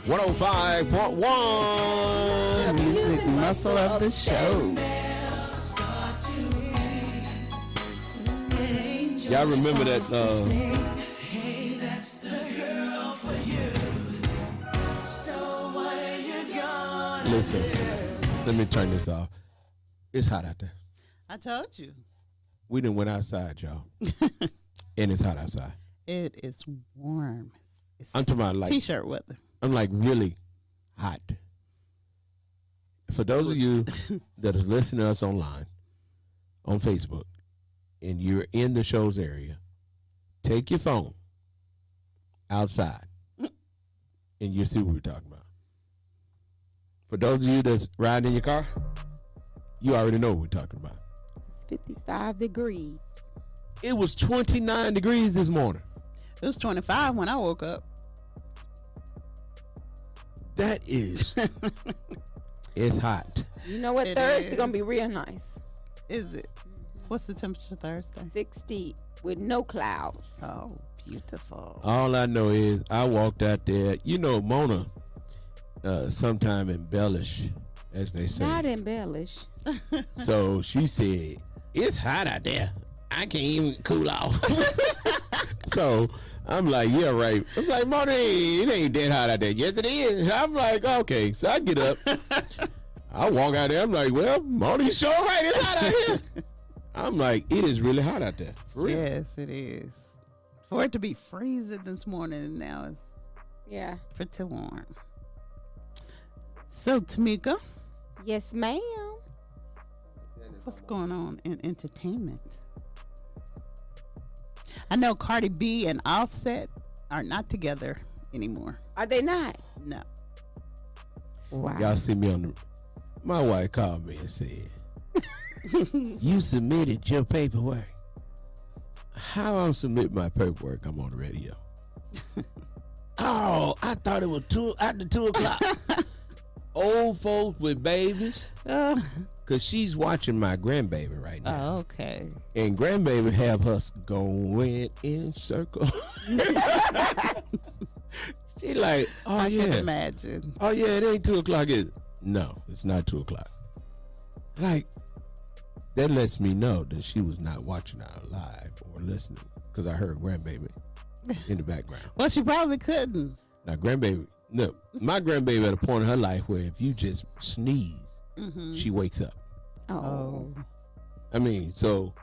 105.1 Music muscle of the show. Y'all remember that? Hey, that's the girl for you. So what are you gonna Listen, let me turn this off. It's hot out there. I told you. We done went outside, y'all, and it's hot outside. It is warm. It's I'm talking about like t-shirt weather. I'm like really hot. For those of you that are listening to us online, on Facebook, and you're in the show's area, take your phone outside and you'll see what we're talking about. For those of you that's riding in your car, you already know what we're talking about. It's 55 degrees. It was 29 degrees this morning. It was 25 when I woke up. That is, it's hot. You know what? It Thursday is. gonna be real nice. Is it? What's the temperature Thursday? 60 with no clouds. Oh, beautiful. All I know is I walked out there. You know, Mona sometime embellish, as they say. Not embellish. So she said, it's hot out there. I can't even cool off. So I'm like, yeah, right. I'm like, Mona, it ain't that hot out there. Yes, it is. I'm like, okay. So I get up. I walk out there. I'm like, well, Mona, you sure right. It's hot out here. I'm like, it is really hot out there. For real. Yes, it is. For it to be freezing this morning, now it's Yeah. pretty warm. So, Tamika, Yes, ma'am. what's going on in entertainment? I know Cardi B and Offset are not together anymore. Are they not? No. Wow. Y'all see me on the. My wife called me and said, you submitted your paperwork. How I'm submit my paperwork? I'm on the radio. Oh, I thought it was after 2 o'clock. Old folks with babies. Cause she's watching my grandbaby right now. Oh, okay. And grandbaby have us going in circle. She like, oh I yeah. can imagine. Oh yeah, it ain't 2 o'clock. No, it's not 2 o'clock. Like, that lets me know that she was not watching our live or listening, because I heard grandbaby in the background. Well, she probably couldn't. Now, grandbaby, no, my grandbaby at a point in her life where if you just sneeze, she wakes up. Oh. I mean, so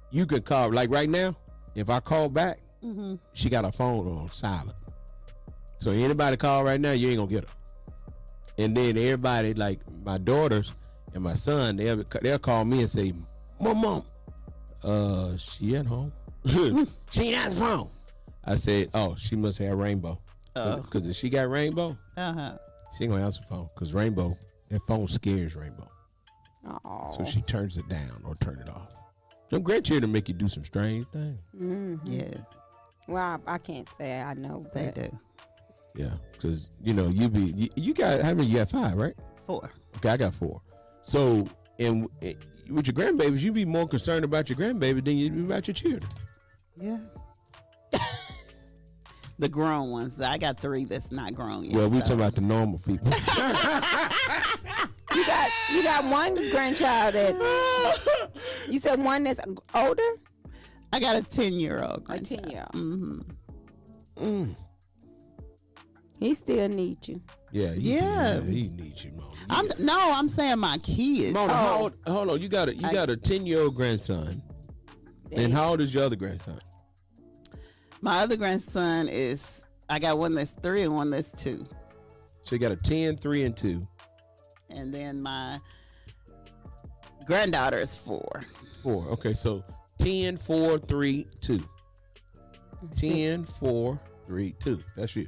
you could call, like right now, if I call back, she got her phone on silent. So anybody call right now, you ain't gonna get her. And then everybody, like my daughters and my son, they'll call me and say, Mom, she at home? She ain't at the phone. I said, oh, she must have Rainbow. Because if she got Rainbow, she ain't gonna answer the phone. Because Rainbow, that phone scares Rainbow. Oh. So she turns it down or turn it off. Them grandchildren make you do some strange things. Yes, Well, I can't say I know, they but do. Yeah, because you got, how many? You got 5, right? 4. Okay, I got 4. So, and with your grandbabies, you be more concerned about your grandbaby than you be about your children. Yeah. The grown ones. I got 3 that's not grown yet. Well, we so. talking about the normal people. you got one grandchild that you said one that's older. I got a 10-year-old. A 10-year-old. Mm-hmm. He still needs you. Yeah, he needs you, Mona. I'm saying my kids. Mona, how old, hold on, you got a 10-year-old grandson. And how old is your other grandson? My other grandson is, I got one that's 3 and one that's 2. So you got a 10, 3, and 2. And then my granddaughter is 4. 4. Okay, so 10, 4, 3, 2. 10, 4, 3, 2. That's you.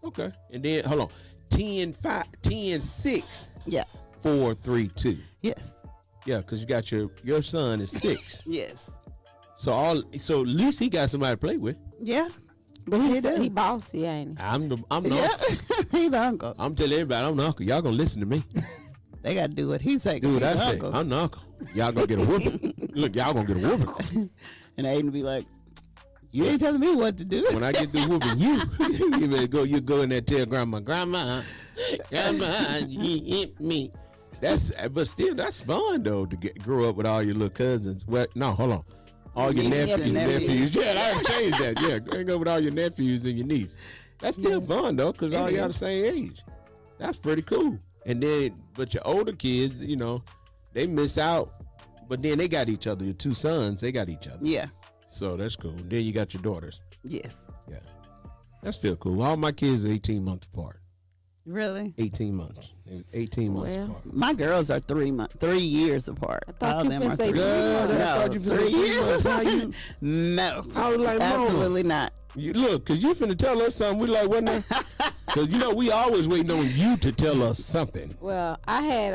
Okay. And then, hold on. 10, 5, 10, 6. Yeah. 4, 3, 2. Yes. Yeah, because you got your son is 6. Yes. So at least he got somebody to play with. Yeah. But he bossy, ain't he? I'm the Yeah. uncle. He's the uncle. I'm telling everybody I'm the uncle. Y'all gonna listen to me. They got to do what he say. Do what I He's the say. uncle. I'm the uncle. Y'all gonna get a whooping. Look, y'all gonna get a whooping. And Aiden be like, you ain't telling me what to do. When I get the whooping, you better go. You go in there and tell grandma, you hit me. But still, that's fun though to grow up with all your little cousins. Well, no, hold on, all your nephews. Yeah, I have changed that. Yeah, growing up with all your nephews and your niece. That's still fun though, because all y'all the same age. That's pretty cool. And then, but your older kids, they miss out. But then they got each other. Your 2 sons, they got each other. Yeah. So that's cool. Then you got your daughters. Yes. Yeah. That's still cool. All my kids are 18 months apart. Really? 18 months. 18 months apart. My girls are 3 years apart. I thought All you them finna are say 3 good. years. I thought you finna say 3 years. months. How you? No. I was like, Mama, absolutely not. You look, cause you finna tell us something. We like, what now? Because, we always waiting on you to tell us something. Well, I had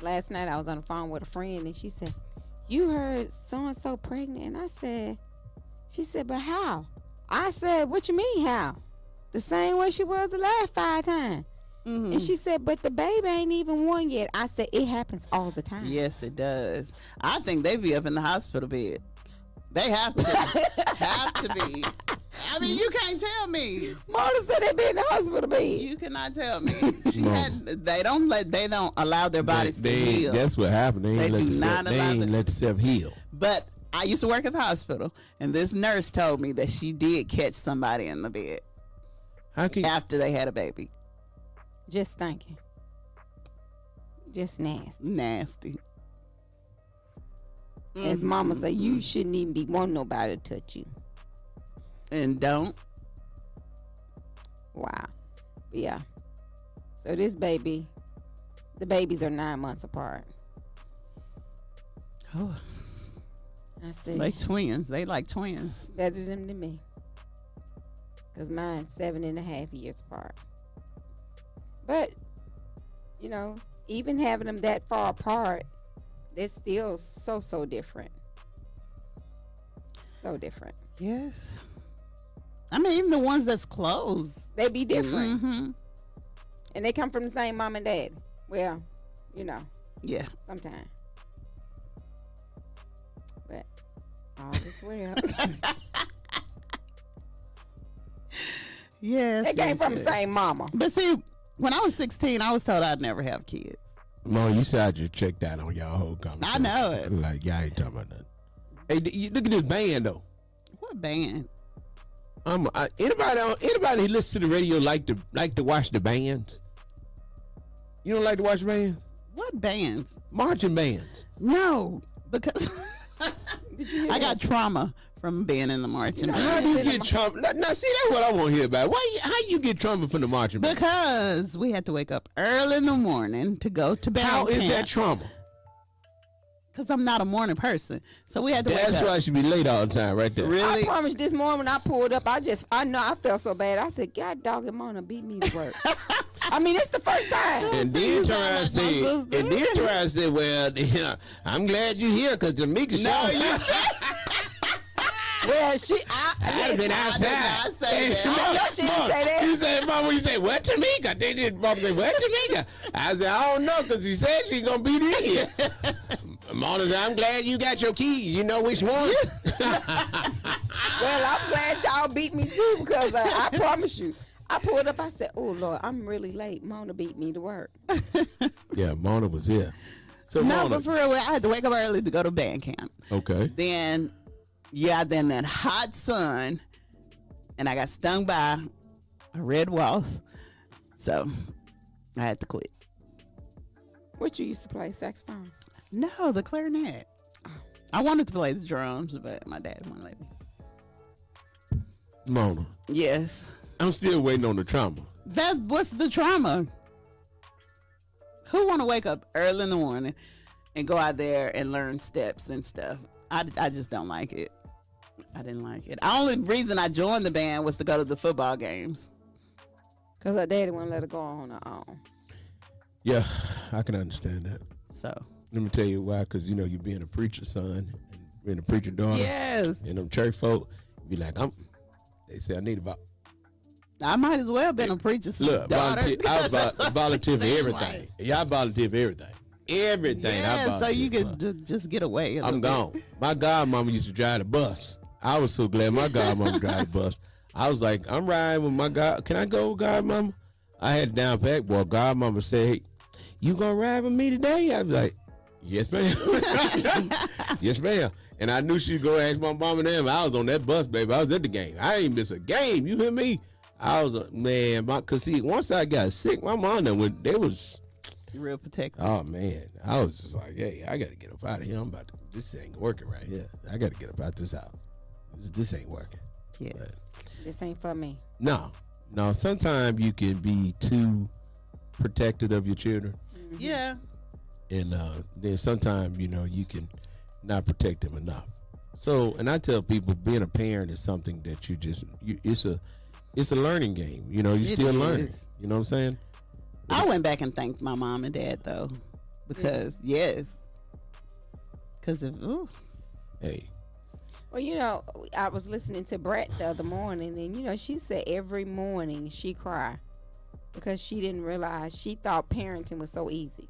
last night I was on the phone with a friend and she said, "You heard so and so pregnant?" And she said, "But how?" I said, "What you mean how? The same way she was the last 5 times." Mm-hmm. And she said, "But the baby ain't even 1 yet." I said, "It happens all the time." Yes, it does. I think they be up in the hospital bed. They have to. Have to be. I mean, you can't tell me. Mona said they be in the hospital bed. You cannot tell me. They don't allow their bodies to heal. That's what happened. They ain't let the self heal. But I used to work at the hospital, and this nurse told me that she did catch somebody in the bed after they had a baby. Just thinking. Just nasty. Nasty. As mama say, you shouldn't even be wanting nobody to touch you. And don't. Wow. But yeah. So this baby, the babies are 9 months apart. Oh. I said, They twins. They like twins. better them than me. Because mine's 7.5 years apart. But, even having them that far apart, they're still so different. So different. Yes. I mean, even the ones that's close. They be different. Mm-hmm. And they come from the same mom and dad. Well, Yeah. sometimes. But all is well. Yes. They came from the same mama. But see, when I was 16, I was told I'd never have kids. Mom, you said I just checked out on y'all whole conversation. I know it. Like, y'all ain't talking about nothing. Hey, look at this band, though. What band? Anybody who listens to the radio like to watch the bands? You don't like to watch bands? What bands? Marching bands. No, because I got trauma from being in the marching band. How do you get trauma? Now, see, that's what I want to hear about. How you get trauma from the marching band? Because we had to wake up early in the morning to go to band How is camp. that trauma? Because I'm not a morning person. So we had to wake up. That's why I should be late all the time right there. Really? I promise this morning when I pulled up, I know I felt so bad. I said, "God dog it, Mona beat me to work." I mean, it's the first time. And then turn around and say, "Well, I'm glad you're here because the Mika show." Well, I've been outside. I know she didn't say that. You said, Mama, you say, "What, Tamika?" They did. Mama said, "What, Tamika?" I said, "I don't know," because she said she's going to be here. Mama said, "I'm glad you got your keys. You know which one." Well, I'm glad y'all beat me too because I promise you. I pulled up. I said, "Oh, Lord, I'm really late. Mona beat me to work." Yeah, Mona was here. So No, Mona, but for real, I had to wake up early to go to band camp. okay. Then that hot sun, and I got stung by a red wasp. So I had to quit. What you used to play, saxophone? No, the clarinet. I wanted to play the drums, but my dad wouldn't let me. Mona, Yes. I'm still waiting on the trauma. What's the trauma? Who want to wake up early in the morning and go out there and learn steps and stuff? I just don't like it. I didn't like it. The only reason I joined the band was to go to the football games. Because her daddy wouldn't let her go on her own. Yeah, I can understand that. So. Let me tell you why. Because, you being a preacher son and being a preacher daughter. Yes. And them church folk be like, they say I need about. I might as well been a preacher's daughter. I volunteer for everything. Like. Yeah, I volunteer for everything. Everything. Yeah, so you could just get away. I'm gone. My godmama used to drive the bus. I was so glad my godmama drive the bus. I was like, I'm riding with my god. Can I go, godmama? I had down pack. Boy, godmama said, "Hey, you gonna ride with me today?" I was like, "Yes, ma'am." Yes, ma'am. And I knew she'd go ask my mom and them. I was on that bus, baby. I was at the game. I ain't miss a game. You hear me? I was man, cause see, once I got sick, my mom they was real protective. Oh man, I was just like, hey, I gotta get up out of here. This ain't working right here. I gotta get up out this house. This ain't working. Yes. But This ain't for me. no. Sometimes you can be too protective of your children. Mm-hmm. Yeah. And then sometimes, you can not protect them enough. So, and I tell people being a parent is something that it's it's a learning game. You know, you're It still learning. is. You know what I'm saying? I went back and thanked my mom and dad though, because because of Hey, Well, you know, I was listening to Brett the other morning, and you know, she said every morning she cried because she didn't realize, she thought parenting was so easy.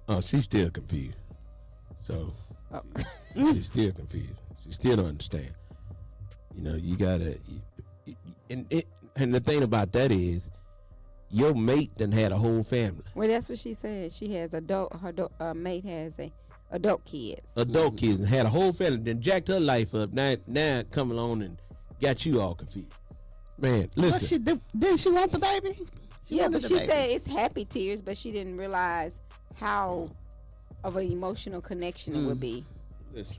oh, she's still confused. So Oh. she's still confused. She still don't understand. You know, you gotta, and the thing about that is, your mate done had a whole family. Well, that's what she said. She has her mate has adult kids. Adult kids and had a whole family, then jacked her life up. Now come along and got you all confused. Man, what listen. she do? Did she want the baby? Yeah, wanted but the she baby. said it's happy tears, but she didn't realize how of an emotional connection it would be. Listen,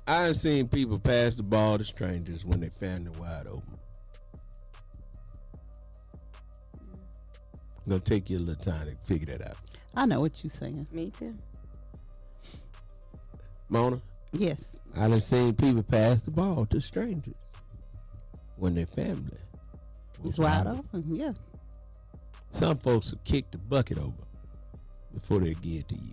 I've seen people pass the ball to strangers when they family wide open. Gonna take you a little time to figure that out. I know what you're saying. Me too. Mona, Yes. I done seen people pass the ball to strangers when their family was It's wide open. Yeah. Some folks will kick the bucket over before they give it to you.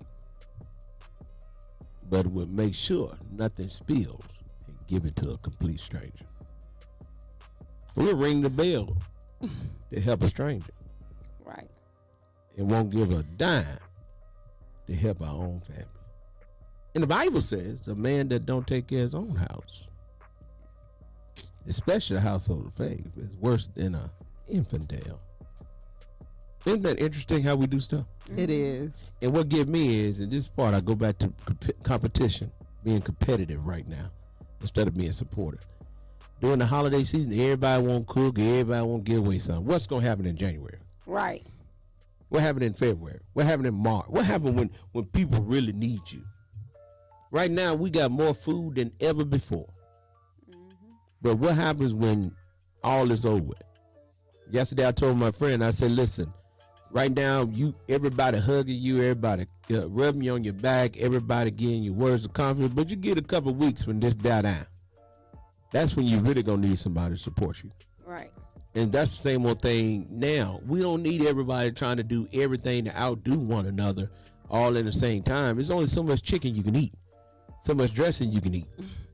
But will make sure nothing spills and give it to a complete stranger. We'll ring the bell to help a stranger Right. and won't give a dime to help our own family. And the Bible says a man that don't take care of his own house, especially a household of faith, is worse than an infidel. Isn't that interesting how we do stuff? It is. And what get me is, in this part, I go back to competition, being competitive right now, instead of being supportive. During the holiday season, everybody want to cook, everybody want to give away something. What's going to happen in January? Right. What happened in February? What happened in March? What happened when people really need you? Right now, we got more food than ever before. But what happens when all is over? Yesterday, I told my friend, I said, listen, right now, everybody hugging you, everybody rubbing you on your back, everybody giving you words of confidence, but you get a couple of weeks when this die down. That's when you really going to need somebody to support you. Right. And that's the same old thing now. We don't need everybody trying to do everything to outdo one another all in the same time. There's only so much chicken you can eat, so much dressing you can eat.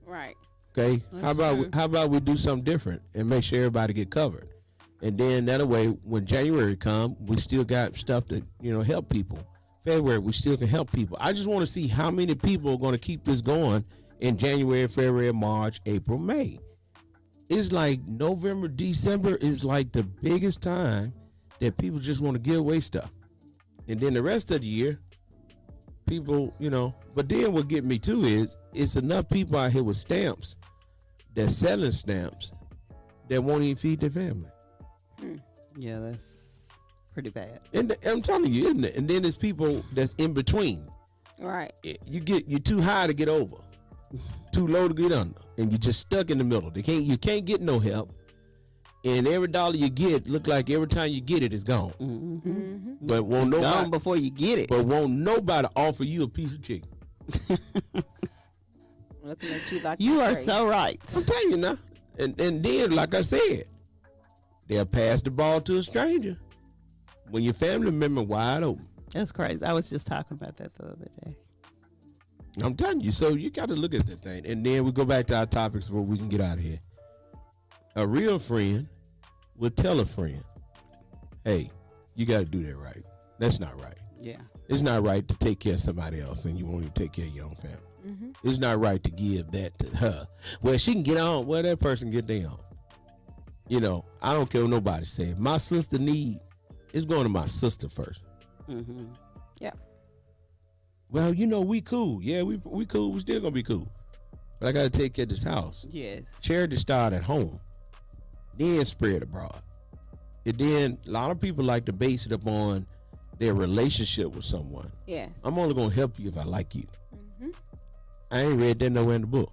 Right. Okay? That's How about we do something different and make sure everybody get covered? And then that way, when January come, we still got stuff to, help people. February, we still can help people. I just want to see how many people are going to keep this going in January, February, March, April, May. It's like November, December is like the biggest time that people just want to give away stuff. And then the rest of the year, people, but then what get me too is it's enough people out here with stamps that's selling stamps that won't even feed their family. Yeah, that's pretty bad. And I'm telling you, isn't it? And then there's people that's in between. Right. You're too high to get over, too low to get under, and you're just stuck in the middle. You can't get no help, and every dollar you get look like every time you get it is gone. Mm-hmm. But won't nobody Gone before you get it. But won't nobody offer you a piece of chicken? Looking at you like You you're are crazy. so right. I'm telling you now. And then, like I said, they'll pass the ball to a stranger when your family member wide open. That's crazy. I was just talking about that the other day. I'm telling you, so you got to look at that thing. And then we go back to our topics where we can get out of here. A real friend will tell a friend, hey, you got to do that right. That's not right. Yeah. It's not right to take care of somebody else and you won't even take care of your own family. Mm-hmm. It's not right to give that to her. Well, she can get on. Well, that person get their own. I don't care what nobody say. If my sister need, it's going to my sister first. Mm-hmm. Yeah. Well, we cool. Yeah, we cool. We still going to be cool. But I got to take care of this house. Yes. Charity start at home, then spread abroad. And then a lot of people like to base it upon their relationship with someone. Yes. I'm only going to help you if I like you. Mm-hmm. I ain't read that nowhere in the book.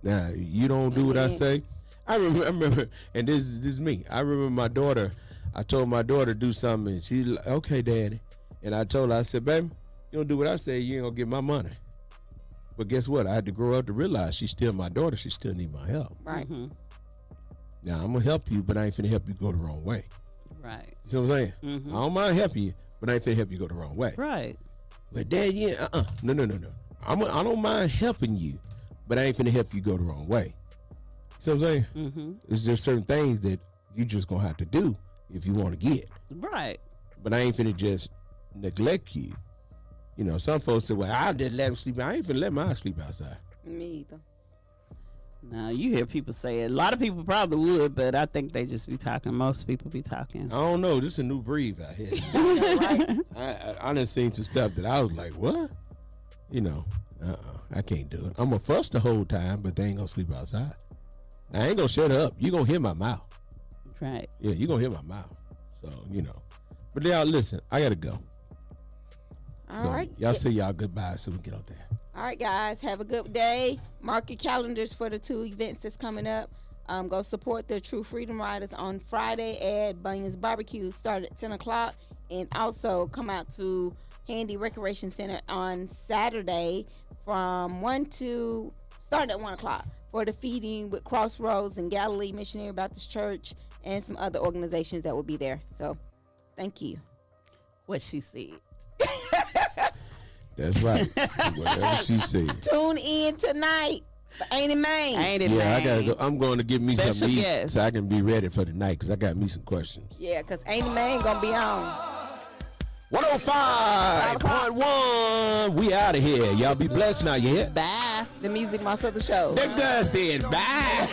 Now, you don't do what I say. I remember, and this is me. I remember my daughter, I told my daughter to do something, and she's like, okay, daddy. And I told her, I said, baby, you don't do what I say, you ain't going to get my money. But guess what? I had to grow up to realize she's still my daughter. She still need my help. Right. Mm-hmm. Now I'm gonna help you, but I ain't finna help you go the wrong way. Right. You know what I'm saying? Mm-hmm. I don't mind helping you, but I ain't finna help you go the wrong way. Right. But Dad, no. I don't mind helping you, but I ain't finna help you go the wrong way. You know what I'm saying? Mm-hmm. It's just certain things that you just gonna have to do if you want to get. Right. But I ain't finna just neglect you. You know, some folks say, well, I'll just let him sleep. I ain't finna let mine sleep outside. Me either. Now, you hear people say it. A lot of people probably would, but I think they just be talking. Most people be talking. I don't know. This is a new breed out here. Right? I done seen some stuff that I was like, what? You know, I can't do it. I'm going to fuss the whole time, but they ain't going to sleep outside. Now, I ain't going to shut up. You going to hear my mouth. Right. Yeah, you going to hear my mouth. So, you know. But y'all, listen, I got to go. All So, right. y'all say y'all goodbye so we can get out there. All right, guys. Have a good day. Mark your calendars for the 2 events that's coming up. Go support the True Freedom Riders on Friday at Bunyan's Barbecue, start at 10 o'clock. And also come out to Handy Recreation Center on Saturday from starting at 1 o'clock for the feeding with Crossroads and Galilee Missionary Baptist Church and some other organizations that will be there. So, thank you. What she said. That's right. Whatever she said. Tune in tonight for Ain't It Man. Ain't it, Yeah, man? I gotta go. I'm going to get me Special something to eat guest. so I can be ready for the night because I got me some questions. Yeah, because Ain't It Man gonna be on. 105.1. We out of here. Y'all be blessed now, you hear? Bye. The music, most of the show. Big Gus said bye.